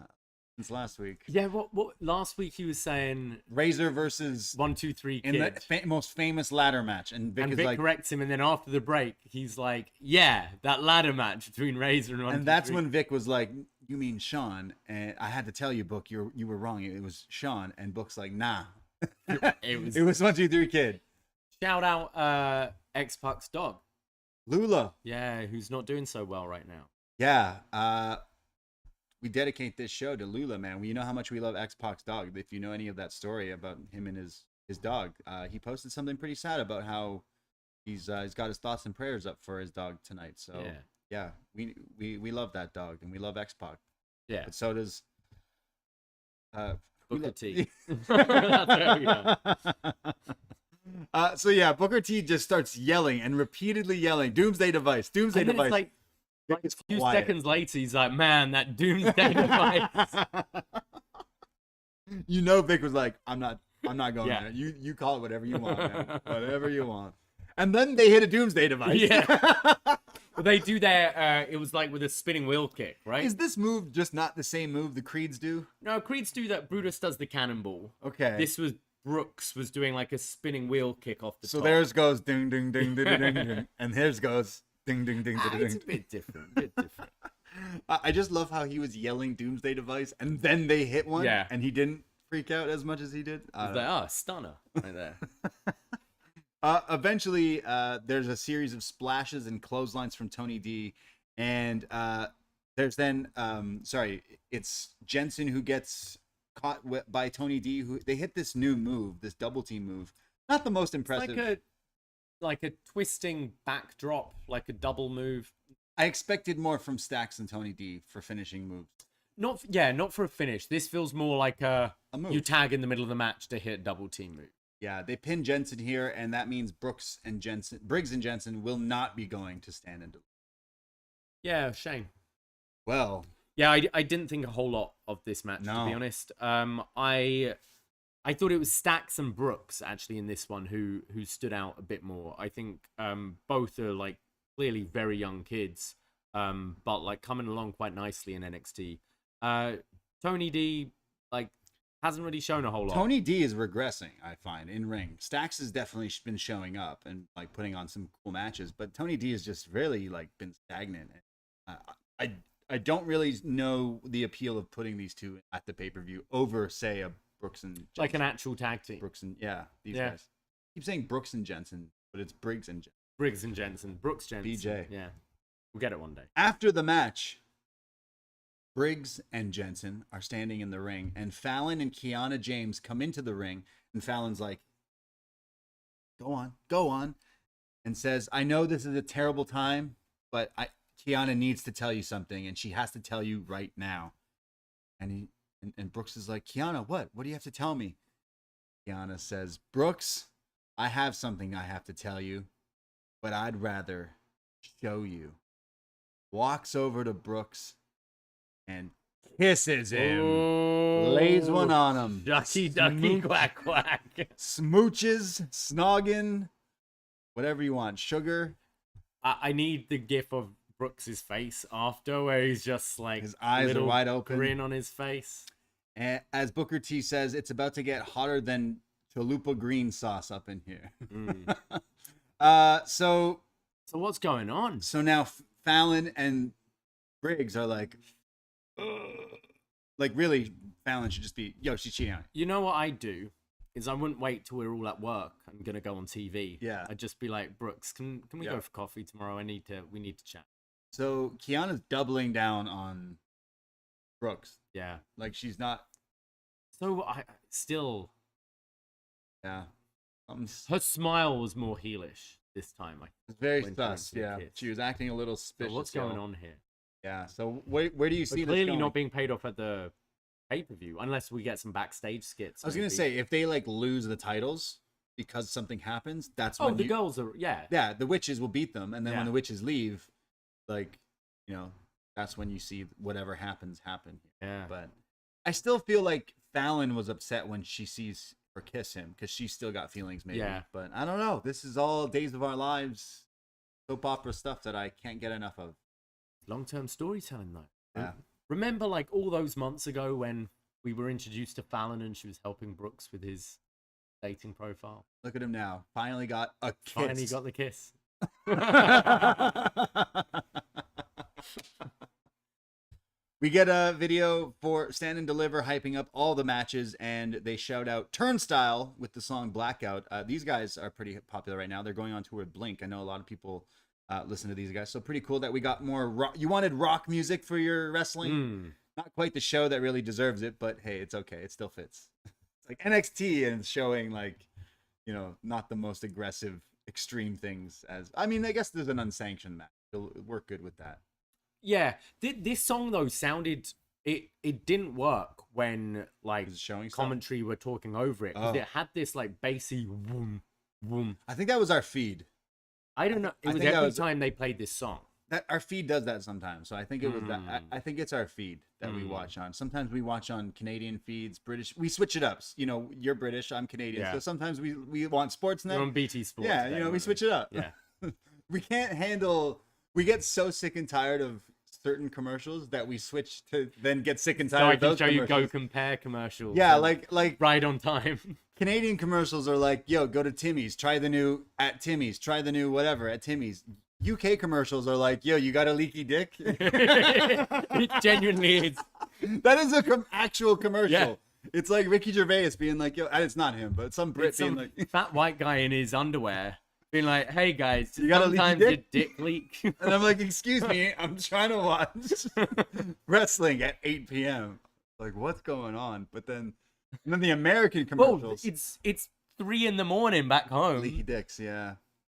C: since last week.
D: Yeah, what last week he was saying
C: Razor versus
D: 1, 2, 3 Kid.
C: In the most famous ladder match. And Vic
D: corrects him, and then after the break, he's like, yeah, that ladder match between Razor and 1, 2, 3.
C: And that's when Vic was like, you mean Sean? And I had to tell you, Book, you were wrong. It was Sean. And Book's like, nah. It was 1, 2, 3 Kid.
D: Shout out X-Pac's dog.
C: Lula.
D: Yeah, who's not doing so well right now.
C: Yeah. We dedicate this show to Lula, man. You know how much we love X-Pac's dog. If you know any of that story about him and his dog, he posted something pretty sad about how he's got his thoughts and prayers up for his dog tonight. So yeah, we love that dog, and we love X-Pac.
D: Yeah.
C: But so does
D: Booker T. That's where we are.
C: So yeah, Booker T just starts yelling and repeatedly yelling, "Doomsday device, Doomsday
D: And then
C: device."
D: it's like a few
C: quiet.
D: seconds later, he's like, "Man, that Doomsday device."
C: You know, Vic was like, "I'm not going
D: Yeah.
C: there. You call it whatever you want, man. Whatever you want." And then they hit a Doomsday device.
D: Yeah. Well, they do their. It was like with a spinning wheel kick, right?
C: Is this move just not the same move the Creeds do?
D: No, Creeds do that. Brutus does the cannonball.
C: Okay.
D: This was Brooks was doing like a spinning wheel kick off the
C: So
D: top.
C: theirs goes ding ding ding ding ding ding, and his goes ding ding ding ding
D: It's
C: ding.
D: a bit different.
C: I just love how he was yelling Doomsday device, and then they hit one,
D: Yeah.
C: and he didn't freak out as much as he did.
D: He's like, stunner right there.
C: Eventually, there's a series of splashes and clotheslines from Tony D, and there's then, it's Jensen who gets caught by Tony D. Who they hit this new move, this double team move. Not the most impressive.
D: Like a twisting backdrop, like a double move.
C: I expected more from Stacks and Tony D for finishing moves.
D: Not for a finish. This feels more like
C: A move.
D: you tag in the middle of the match to hit a double team move.
C: Yeah, they pin Jensen here, and that means Briggs and Jensen will not be going to Stand and Deliver.
D: Yeah, shame.
C: Well,
D: Yeah, I didn't think a whole lot of this match, to be honest. I thought it was Stacks and Brooks actually in this one who stood out a bit more. I think both are like clearly very young kids, but like coming along quite nicely in NXT. Tony D hasn't really shown a whole lot.
C: Tony D is regressing, I find, in ring. Stacks has definitely been showing up and like putting on some cool matches, but Tony D has just really like been stagnant. I don't really know the appeal of putting these two at the pay-per-view over, say, a Brooks and Jensen.
D: Like an actual tag team.
C: Brooks and these guys. I keep saying Brooks and Jensen, but it's Briggs and Jensen.
D: Briggs and Jensen. Brooks Jensen.
C: BJ.
D: Yeah. We'll get it one day.
C: After the match, Briggs and Jensen are standing in the ring, and Fallon and Kiana James come into the ring, and Fallon's like, go on, and says, I know this is a terrible time, but Kiana needs to tell you something, and she has to tell you right now. And Brooks is like, Kiana, what do you have to tell me? Kiana says, Brooks, I have something I have to tell you, but I'd rather show you. Walks over to Brooks and kisses him.
D: Ooh.
C: Lays one on him.
D: Ducky, quack, quack.
C: Smooches, snogging, whatever you want. Sugar.
D: I need the gif of Brooks's face after, where he's just like
C: His eyes are wide open.
D: grin on his face.
C: And as Booker T says, it's about to get hotter than chalupa green sauce up in here. So
D: what's going on?
C: So now Fallon and Briggs are like really, Fallon should just be, yo, she's cheating on you.
D: You know what I do is I wouldn't wait till we're all at work. I'm gonna go on TV.
C: Yeah.
D: I'd just be like, Brooks, can we go for coffee tomorrow? we need to chat.
C: So Kiana's doubling down on Brooks.
D: Yeah.
C: Like she's not.
D: So I still.
C: Yeah.
D: Her smile was more heelish this time.
C: It's very
D: when
C: sus.
D: trying to
C: Yeah.
D: kiss.
C: She was acting a little
D: So
C: suspicious.
D: what's going on here?
C: Yeah. So where do you see this
D: clearly
C: going?
D: not being paid off at the pay-per-view unless we get some backstage skits.
C: I was gonna say, if they like lose the titles because something happens, that's
D: Oh,
C: when
D: the girls are yeah.
C: the witches will beat them, and then when
D: Yeah.
C: the witches leave, like, you know, that's when you see whatever happen.
D: Yeah.
C: But I still feel like Fallon was upset when she sees her kiss him because she still got feelings, maybe.
D: Yeah.
C: But I don't know. This is all Days of Our Lives, soap opera stuff that I can't get enough of.
D: Long-term storytelling, though.
C: Yeah.
D: Remember, like, all those months ago when we were introduced to Fallon and she was helping Brooks with his dating profile?
C: Look at him now. Finally got a kiss.
D: Finally got the kiss.
C: We get a video for Stand and Deliver hyping up all the matches, and they shout out Turnstile with the song Blackout. These guys are pretty popular right now. They're going on tour with Blink. I know a lot of people listen to these guys, so pretty cool that we got more rock. You wanted rock music for your wrestling? Not quite the show that really deserves it, but hey, it's okay. It still fits. It's like NXT and showing, like, you know, not the most aggressive, extreme things as... I mean, I guess there's an unsanctioned match. It'll work good with that.
D: Yeah, this song though sounded it didn't work when like
C: Was it showing stuff?
D: commentary were talking over it, because
C: Oh.
D: it had this like bassy boom boom.
C: I think that was our feed.
D: I don't know. It
C: I
D: was
C: think that
D: every
C: was-
D: time they played this song.
C: That our feed does that sometimes. So I think it was that. I think it's our feed that we
D: Mm.
C: watch on. Sometimes we watch on Canadian feeds, British. We switch it up. You know, you're British, I'm Canadian.
D: Yeah.
C: So sometimes we want Sportsnet.
D: You're on BT Sports.
C: Yeah,
D: today,
C: you know, we
D: weren't
C: switch it up.
D: Yeah.
C: We can't handle. We get so sick and tired of certain commercials that we switch to then get sick and
D: So
C: tired
D: I
C: of
D: can
C: those
D: show you Go
C: commercials.
D: Compare commercials.
C: Yeah,
D: and
C: like
D: right on time.
C: Canadian commercials are like, yo, go to Timmy's, try the new at Timmy's, try the new whatever at Timmy's. UK commercials are like, yo, you got a leaky dick?
D: It genuinely is.
C: That is a actual commercial.
D: Yeah.
C: It's like Ricky Gervais being like, yo, and it's not him, but some Brit
D: It's
C: being
D: some
C: like,
D: fat white guy in his underwear being like, "Hey guys,
C: You got a leaky
D: sometimes your
C: dick?"
D: dick leak."
C: and I'm like, excuse me, I'm trying to watch wrestling at 8 p.m. Like, what's going on? But then, and then the American
D: Well,
C: commercials,
D: it's 3 a.m. back home.
C: leaky dicks, yeah.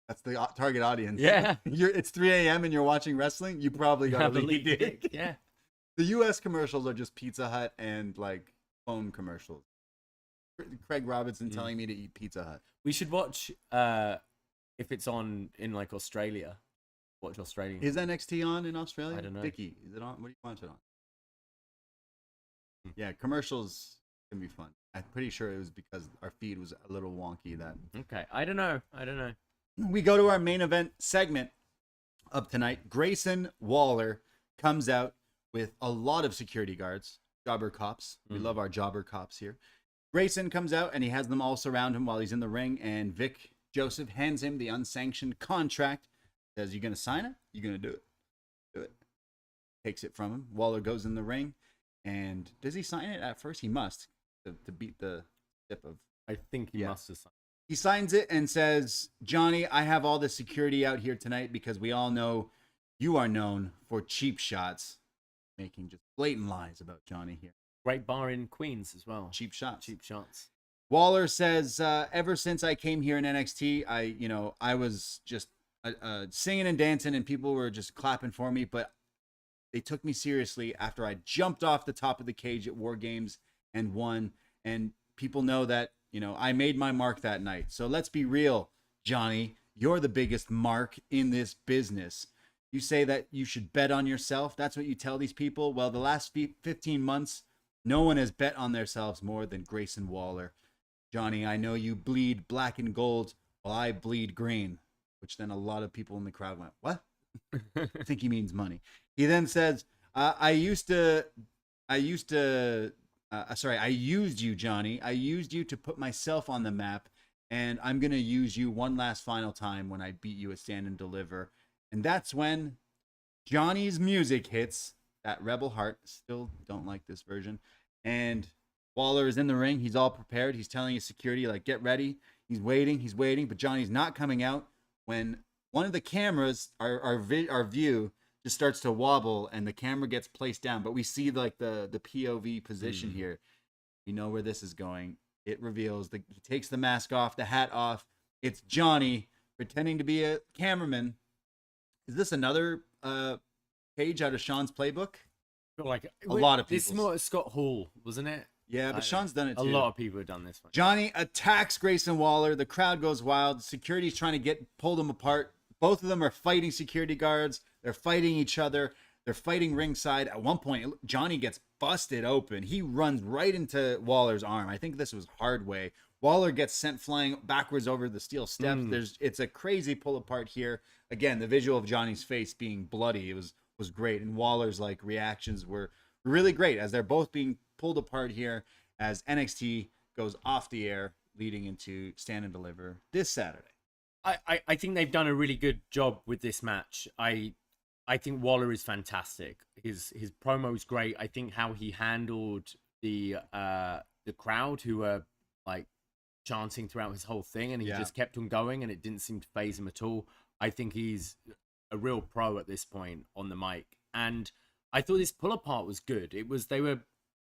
C: That's the target audience.
D: Yeah.
C: It's 3 a.m. and you're watching wrestling, you probably got a
D: Have a
C: leaky
D: leaky
C: dick.
D: Yeah.
C: The U.S. commercials are just Pizza Hut and like phone commercials. Craig Robinson telling me to eat Pizza Hut.
D: We should watch if it's on in like Australia. Watch Australian.
C: Is NXT on in Australia?
D: I don't know.
C: Vicky, is it on? What do you watch it on?
D: Hmm.
C: Yeah, commercials can be fun. I'm pretty sure it was because our feed was a little wonky that
D: Okay, I don't know.
C: we go to our main event segment of tonight. Grayson Waller comes out with a lot of security guards, jobber cops. We love our jobber cops here. Grayson comes out and he has them all surround him while he's in the ring, and Vic Joseph hands him the unsanctioned contract. Says, "You gonna sign it? You gonna do it? Do it." Takes it from him. Waller goes in the ring, and does he sign it at first? He must to beat the tip of.
D: I think he
C: Yeah.
D: must have signed.
C: He signs it and says, "Johnny, I have all the security out here tonight because we all know you are known for cheap shots," making just blatant lies about Johnny here.
D: Great bar in Queens as well.
C: Cheap shots.
D: Cheap shots.
C: Waller says, "Ever since I came here in NXT, I was just singing and dancing, and people were just clapping for me, but they took me seriously after I jumped off the top of the cage at War Games and won. And people know that, I made my mark that night. So let's be real, Johnny. You're the biggest mark in this business. You say that you should bet on yourself. That's what you tell these people. Well, the last 15 months, no one has bet on themselves more than Grayson Waller. Johnny, I know you bleed black and gold while I bleed green," which then a lot of people in the crowd went, "What?" I think he means money. He then says, I used you, Johnny. I used you to put myself on the map, and I'm going to use you one last final time when I beat you at Stand and Deliver." And that's when Johnny's music hits, that Rebel Heart. Still don't like this version. And Waller is in the ring. He's all prepared. He's telling his security, like, get ready. He's waiting, but Johnny's not coming out when one of the cameras, our view, just starts to wobble and the camera gets placed down. But we see like the POV position here. You know where this is going. It reveals he takes the mask off, the hat off. It's Johnny pretending to be a cameraman. Is this another page out of Sean's playbook?
D: Like
C: A lot of
D: This is
C: people's.
D: more Scott Hall, wasn't it?
C: Yeah, but Sean's done it too.
D: A lot of people have done this one.
C: Johnny attacks Grayson Waller. The crowd goes wild. Security's trying to pull them apart. Both of them are fighting security guards. They're fighting each other. They're fighting ringside. At one point, Johnny gets busted open. He runs right into Waller's arm. I think this was hard way. Waller gets sent flying backwards over the steel steps. It's a crazy pull apart here. Again, the visual of Johnny's face being bloody, it was great. And Waller's reactions were really great as they're both being pulled apart here as NXT goes off the air, leading into Stand and Deliver this Saturday.
D: I think they've done a really good job with this match. I think Waller is fantastic. His promo's great. I think how he handled the crowd who were like chanting throughout his whole thing, and he just kept on going, and it didn't seem to faze him at all. I think he's a real pro at this point on the mic, and I thought this pull apart was good. They were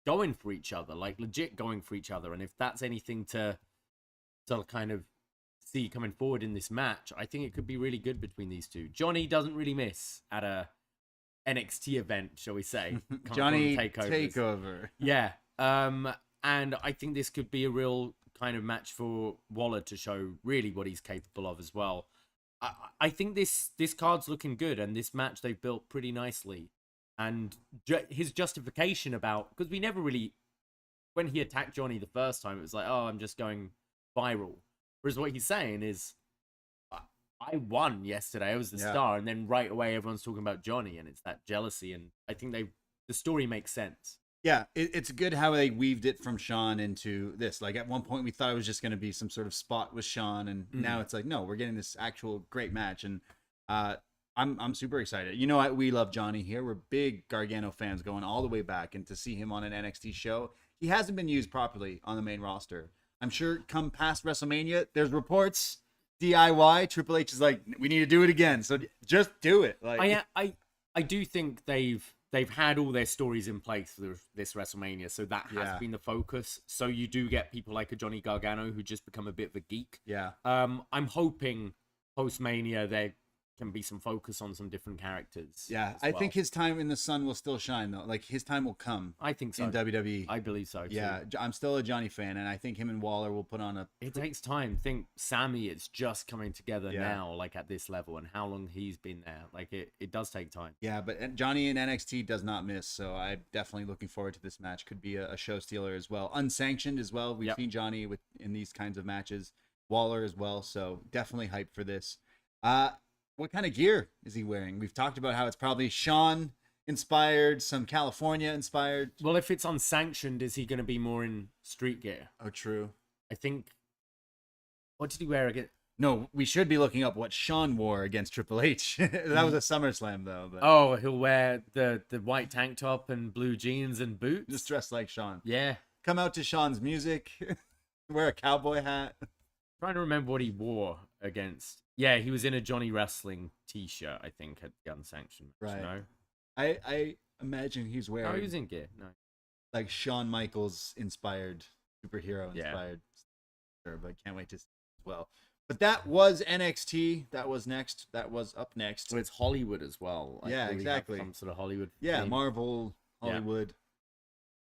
D: going for each other, like legit going for each other, and if that's anything to kind of see coming forward in this match, I think it could be really good between these two. Johnny doesn't really miss at a NXT event, shall we say? Can't call them
C: Johnny
D: takeovers.
C: Takeover.
D: Yeah. And I think this could be a real kind of match for Waller to show really what he's capable of as well. I think this card's looking good, and this match they've built pretty nicely. And his justification about, because we never really, when he attacked Johnny the first time, it was like, oh, I'm just going viral. Whereas what he's saying is, I won yesterday. I was the star, and then right away everyone's talking about Johnny, and it's that jealousy. And I think the story makes sense.
C: Yeah, it's good how they weaved it from Sean into this. Like at one point we thought it was just going to be some sort of spot with Sean, and now it's like, no, we're getting this actual great match, and I'm super excited. You know what? We love Johnny here. We're big Gargano fans going all the way back, and to see him on an NXT show, he hasn't been used properly on the main roster. I'm sure come past WrestleMania, there's reports DIY Triple H is like, we need to do it again, so just do it. Like
D: I do think they've had all their stories in place for this WrestleMania, so that has been the focus. So you do get people like a Johnny Gargano who just become a bit of a geek.
C: Yeah.
D: I'm hoping post-Mania there can be some focus on some different characters.
C: Yeah,
D: I
C: think his time in the sun will still shine, though. Like, his time will come.
D: I think so.
C: In WWE.
D: I believe so, too.
C: Yeah, I'm still a Johnny fan, and I think him and Waller will put on a...
D: It takes time. Think Sammy, it's just coming together now, like, at this level, and how long he's been there. Like, it does take time.
C: Yeah, but Johnny in NXT does not miss, so I'm definitely looking forward to this match. Could be a show stealer as well. Unsanctioned as well. We've seen Johnny in these kinds of matches. Waller as well, so definitely hyped for this. What kind of gear is he wearing? We've talked about how it's probably Sean inspired, some California inspired.
D: Well, if it's unsanctioned, is he going to be more in street gear?
C: Oh, true.
D: I think. What did he wear again?
C: No, we should be looking up what Sean wore against Triple H. That was a SummerSlam, though. But...
D: Oh, he'll wear the white tank top and blue jeans and boots.
C: Just dressed like Sean.
D: Yeah.
C: Come out to Sean's music. Wear a cowboy hat.
D: Trying to remember what he wore against. Yeah, he was in a Johnny Wrestling t-shirt, I think, at the Unsanctioned Match.
C: Right.
D: No?
C: I imagine he's wearing...
D: No, he was in gear. No.
C: Like Shawn Michaels inspired, superhero inspired. Sure, but can't wait to see it as well. But that was NXT. That was next. That was up next.
D: So it's Hollywood as well. Like,
C: yeah, exactly.
D: Some sort of Hollywood.
C: Yeah,
D: theme.
C: Marvel, Hollywood.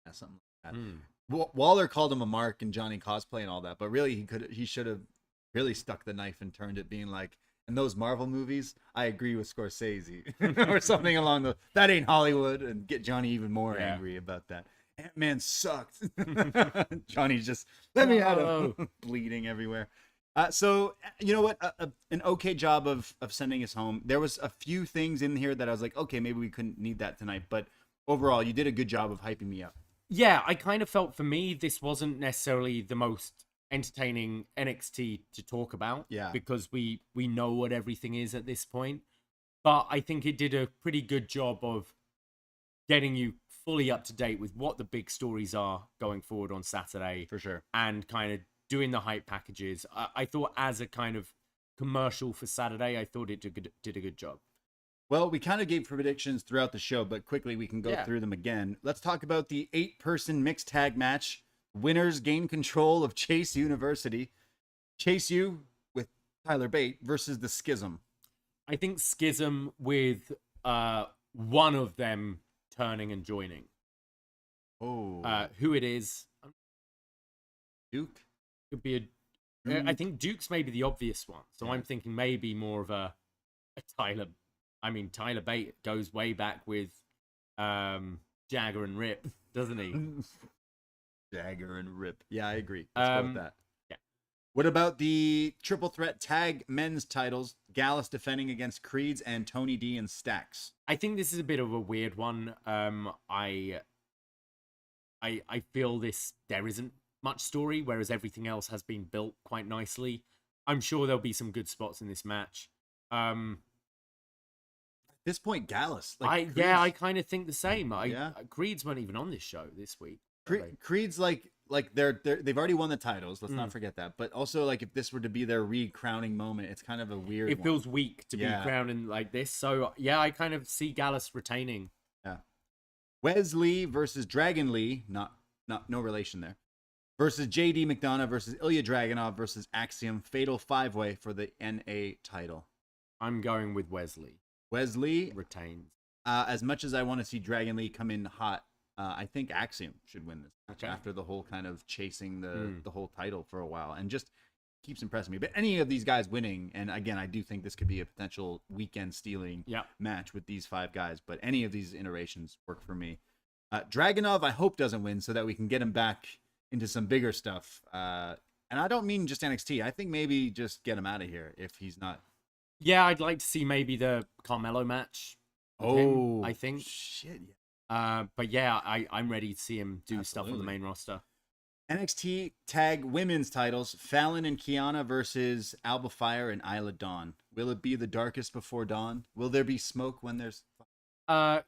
C: Yeah, something like that.
D: Mm.
C: Waller called him a mark and Johnny cosplay and all that, but really he should have really stuck the knife and turned it, being like, in those Marvel movies, I agree with Scorsese or something along the, that ain't Hollywood, and get Johnny even more angry about that. Ant-Man sucked. Johnny's just, let me at him, bleeding everywhere. So, you know what? An okay job of sending us home. There was a few things in here that I was like, okay, maybe we couldn't need that tonight. But overall, you did a good job of hyping me up.
D: Yeah, I kind of felt for me, this wasn't necessarily the most entertaining NXT to talk about.
C: Yeah.
D: Because we know what everything is at this point. But I think it did a pretty good job of getting you fully up to date with what the big stories are going forward on Saturday.
C: For sure.
D: And kind of doing the hype packages. I thought as a kind of commercial for Saturday, I thought it did a good job.
C: Well, we kind of gave predictions throughout the show, but quickly we can go through them again. Let's talk about the 8-person mixed tag match. Winners gain control of Chase University. Chase U with Tyler Bate versus the Schism.
D: I think Schism with one of them turning and joining.
C: Oh.
D: Who it is?
C: Duke?
D: Could be I think Duke's maybe the obvious one. So I'm thinking maybe more of a Tyler. I mean, Tyler Bate goes way back with Jagger and Rip, doesn't he?
C: Jagger and Rip. Yeah, I agree. Let's go with that.
D: Yeah. What
C: about the triple threat tag men's titles? Gallus defending against Creeds and Tony D and Stacks.
D: I think this is a bit of a weird one. I feel there isn't much story, whereas everything else has been built quite nicely. I'm sure there'll be some good spots in this match. At
C: this point, Gallus.
D: I kind of think the same. Creeds weren't even on this show this week.
C: Creed's like they've already won the titles. Let's not forget that. But also, like, if this were to be their re-crowning moment, it's kind of a weird.
D: It feels weak to be crowning like this. So yeah, I kind of see Gallus retaining.
C: Yeah. Wesley versus Dragon Lee, no relation there. Versus JD McDonough versus Ilya Dragunov versus Axiom, fatal 5-way for the NA title.
D: I'm going with Wesley.
C: Wesley
D: retains.
C: As much as I want to see Dragon Lee come in hot, I think Axiom should win this match after the whole kind of chasing the whole title for a while, and just keeps impressing me. But any of these guys winning, and again, I do think this could be a potential weekend stealing match with these 5 guys. But any of these iterations work for me. Dragunov, I hope doesn't win so that we can get him back into some bigger stuff. And I don't mean just NXT. I think maybe just get him out of here if he's not.
D: Yeah, I'd like to see maybe the Carmelo match. Him, I think.
C: Shit.
D: But yeah, I'm ready to see him do stuff on the main roster.
C: NXT Tag Women's titles: Fallon and Kiana versus Alba Fire and Isla Dawn. Will it be the darkest before dawn? Will there be smoke when there's?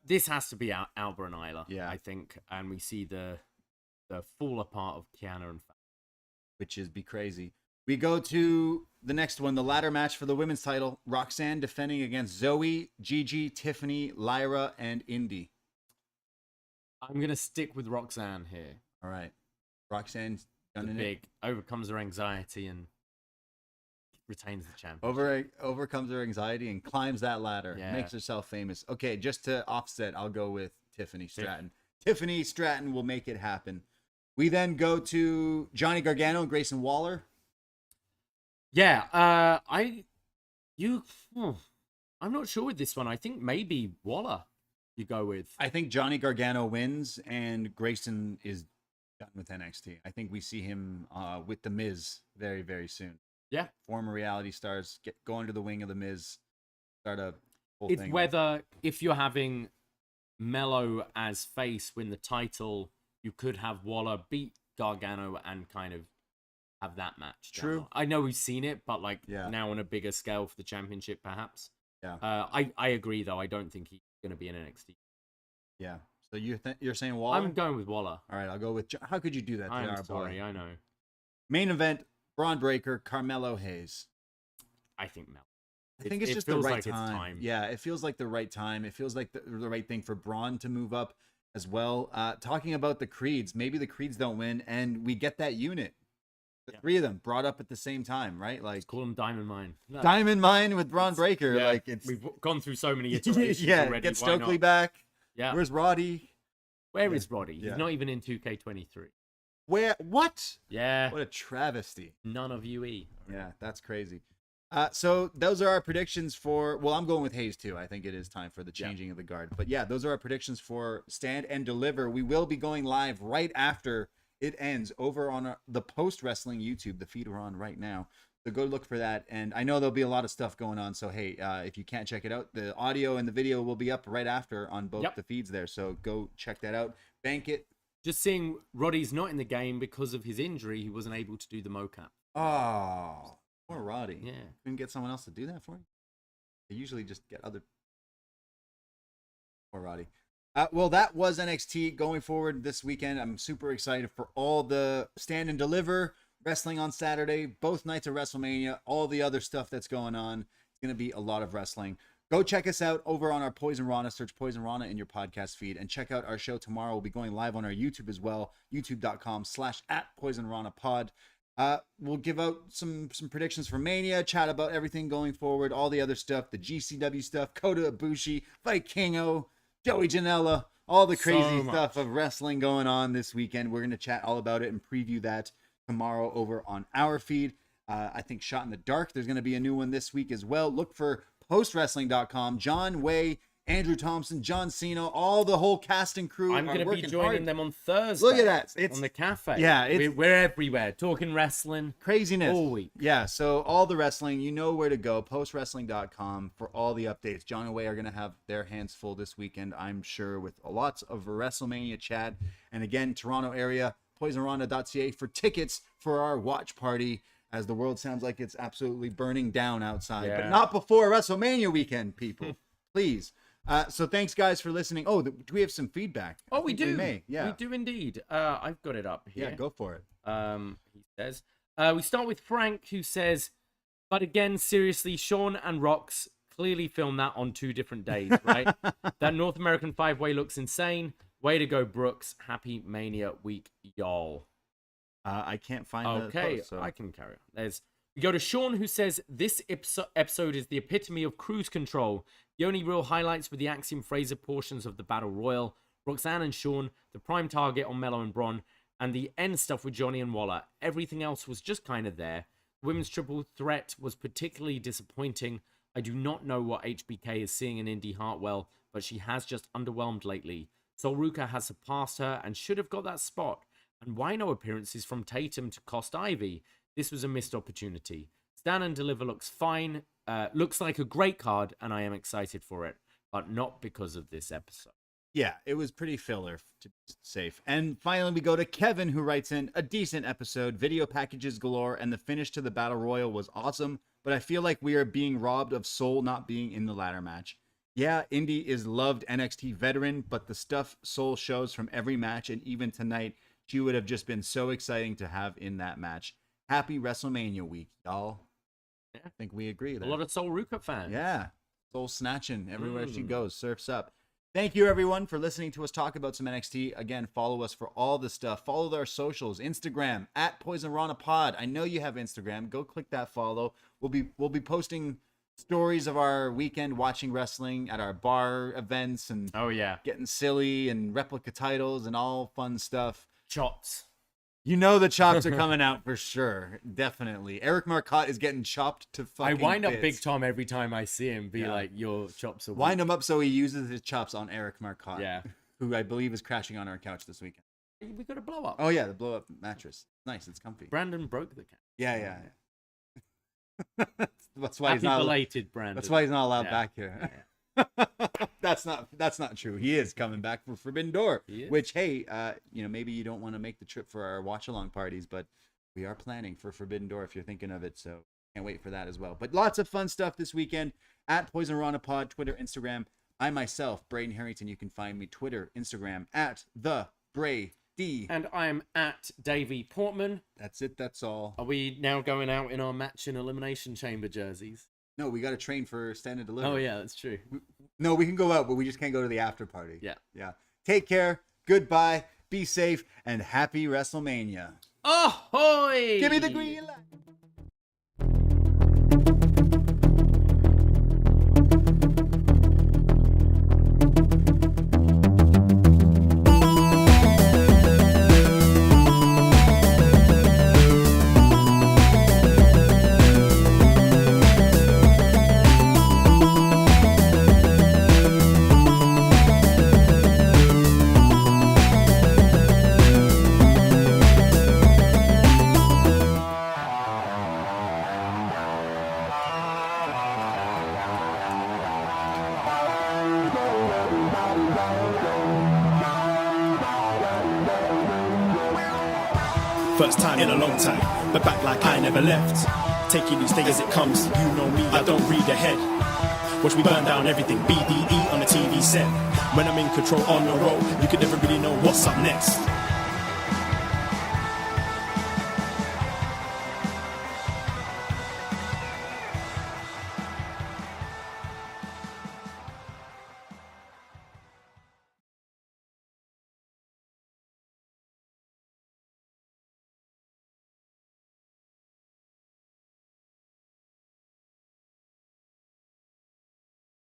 D: This has to be Alba and Isla.
C: Yeah,
D: I think, and we see the fall apart of Kiana and Fallon,
C: which is be crazy. We go to the next one, the ladder match for the women's title: Roxanne defending against Zoe, Gigi, Tiffany, Lyra, and Indi.
D: I'm gonna stick with Roxanne here.
C: All right. Roxanne's done
D: big, overcomes her anxiety and retains the championship.
C: Overcomes her anxiety and climbs that ladder.
D: Yeah.
C: Makes herself famous. Okay, just to offset, I'll go with Tiffany Stratton. Tiffany Stratton will make it happen. We then go to Johnny Gargano and Grayson Waller.
D: Yeah, I'm not sure with this one. I think maybe Waller you go with.
C: I think Johnny Gargano wins and Grayson is done with NXT. I think we see him with The Miz very, very soon.
D: Yeah.
C: Former reality stars go under the wing of The Miz. Start a whole
D: it's
C: thing.
D: Whether if you're having Mello as face win the title, you could have Waller beat Gargano and kind of have that match.
C: True.
D: I know we've seen it, but now on a bigger scale for the championship, perhaps.
C: Yeah.
D: I agree though. I don't think he's going to be in NXT.
C: Yeah. So you're saying Waller?
D: I'm going with Waller.
C: All right, I'll go with. How could you do that?
D: I'm sorry, I know.
C: Main event: Braun Breaker, Carmelo Hayes.
D: I think Mel.
C: I think it's just the right time. Yeah, it feels like the right time. It feels like the right thing for Braun to move up as well. Talking about the Creeds, maybe the Creeds don't win, and we get that unit. The 3 of them brought up at the same time, right? Like,
D: let's call them Diamond Mine. No.
C: Diamond Mine with Braun Breaker.
D: Yeah,
C: like
D: we've gone through so many iterations already.
C: Get Stokely back.
D: Yeah.
C: Where's Roddy?
D: Where is Roddy? He's not even in 2K23.
C: Where? What?
D: Yeah.
C: What a travesty.
D: None of UE.
C: Yeah, that's crazy. So those are our predictions for. Well, I'm going with Hayes too. I think it is time for the changing of the guard. But yeah, those are our predictions for Stand and Deliver. We will be going live right after it ends over on the Post Wrestling YouTube. The feed we're on right now. So go look for that. And I know there'll be a lot of stuff going on. So hey, if you can't check it out, the audio and the video will be up right after on both the feeds there. So go check that out. Bank it.
D: Just seeing Roddy's not in the game because of his injury, he wasn't able to do the mocap.
C: Oh, poor Roddy.
D: Yeah.
C: Couldn't get someone else to do that for you? They usually just get other. Poor Roddy. Well, that was NXT going forward this weekend. I'm super excited for all the Stand and Deliver wrestling on Saturday, both nights of WrestleMania, all the other stuff that's going on. It's going to be a lot of wrestling. Go check us out over on our Poisonrana. Search Poisonrana in your podcast feed and check out our show tomorrow. We'll be going live on our YouTube as well, youtube.com/@PoisonranaPod. We'll give out some predictions for Mania, chat about everything going forward, all the other stuff, the GCW stuff, Kota Ibushi, Vikingo, Joey Janela, all the crazy stuff of wrestling going on this weekend. We're going to chat all about it and preview that tomorrow over on our feed. I think Shot in the Dark, there's going to be a new one this week as well. Look for postwrestling.com. John Way, Andrew Thompson, John Cena, all the whole cast and crew.
D: I'm going to be joining them on Thursday.
C: Look at that. It's
D: on the cafe.
C: Yeah.
D: We're everywhere. Talking wrestling.
C: Craziness.
D: All week.
C: Yeah. So all the wrestling, you know where to go. Postwrestling.com for all the updates. John and Way are going to have their hands full this weekend, I'm sure, with lots of WrestleMania chat. And again, Toronto area, Poisonrana.ca for tickets for our watch party, as the world sounds like it's absolutely burning down outside. But not before WrestleMania weekend, people. Please. So thanks, guys, for listening. Oh, do we have some feedback?
D: Oh, we do.
C: We may. Yeah.
D: We do indeed. I've got it up here.
C: Yeah, go for it.
D: He says, we start with Frank, who says, but again, seriously, Sean and Rox clearly filmed that on 2 different days, right? That North American 5-way looks insane. Way to go, Brooks. Happy Mania week, y'all.
C: I can't find the post, so.
D: I can carry on. We go to Sean, who says, this episode is the epitome of cruise control. The only real highlights were the Axiom Fraser portions of the Battle Royal, Roxanne and Sean, the prime target on Mello and Borne, and the end stuff with Johnny and Waller. Everything else was just kind of there. The women's triple threat was particularly disappointing. I do not know what HBK is seeing in Indi Hartwell, but she has just underwhelmed lately. So Ruca has surpassed her and should have got that spot. And why no appearances from Tatum to cost Ivy? This was a missed opportunity. Stand and Deliver looks fine, looks like a great card, and I am excited for it, but not because of this episode.
C: Yeah, it was pretty filler, to be safe. And finally, we go to Kevin, who writes in, a decent episode, video packages galore, and the finish to the Battle Royal was awesome, but I feel like we are being robbed of Soul not being in the ladder match. Yeah, Indi is loved NXT veteran, but the stuff Soul shows from every match, and even tonight, she would have just been so exciting to have in that match. Happy WrestleMania week, y'all. Yeah, I think we agree there.
D: A lot of Soul Ruca fans.
C: Yeah, Soul snatching everywhere she goes, surfs up. Thank you, everyone, for listening to us talk about some NXT. Again, follow us for all the stuff. Follow our socials, Instagram, at PoisonRana.pod. I know you have Instagram. Go click that follow. We'll be posting stories of our weekend watching wrestling at our bar events and getting silly and replica titles and all fun stuff.
D: Chops.
C: You know the chops are coming out for sure. Definitely. Eric Marcotte is getting chopped to fucking
D: I wind up
C: bits.
D: Big Tom every time I see him. Be like, your chops are weak.
C: Wind him up so he uses his chops on Eric Marcotte.
D: Yeah.
C: Who I believe is crashing on our couch this weekend.
D: We got a blow up.
C: Oh, yeah. The blow up mattress. Nice. It's comfy.
D: Brandon broke the couch.
C: Yeah. That's why
D: Happy
C: he's not
D: belated, Brandon.
C: That's why he's not allowed back here.
D: Yeah.
C: That's not true. He is coming back for Forbidden Door,
D: He is.
C: which, hey, maybe you don't want to make the trip for our watch along parties, but we are planning for Forbidden Door if you're thinking of it. So can't wait for that as well. But lots of fun stuff this weekend at PoisonRanaPod, Twitter, Instagram. I myself, Braden Herrington, you can find me Twitter, Instagram at the Bray D.
D: And I'm at Davie Portman.
C: That's it. That's all.
D: Are we now going out in our match and elimination chamber jerseys?
C: No, we got to train for Stand and Deliver.
D: Oh yeah, that's true.
C: No, we can go out, but we just can't go to the after party.
D: Yeah.
C: Take care. Goodbye. Be safe and happy WrestleMania.
D: Ahoy!
C: Give me the green light.
B: First time in a long time, but back like I never left. Taking each day as it comes, you know me, I don't read ahead. Watch me burn down everything, BDE on the TV set. When I'm in control on the road, you can never really know what's up next.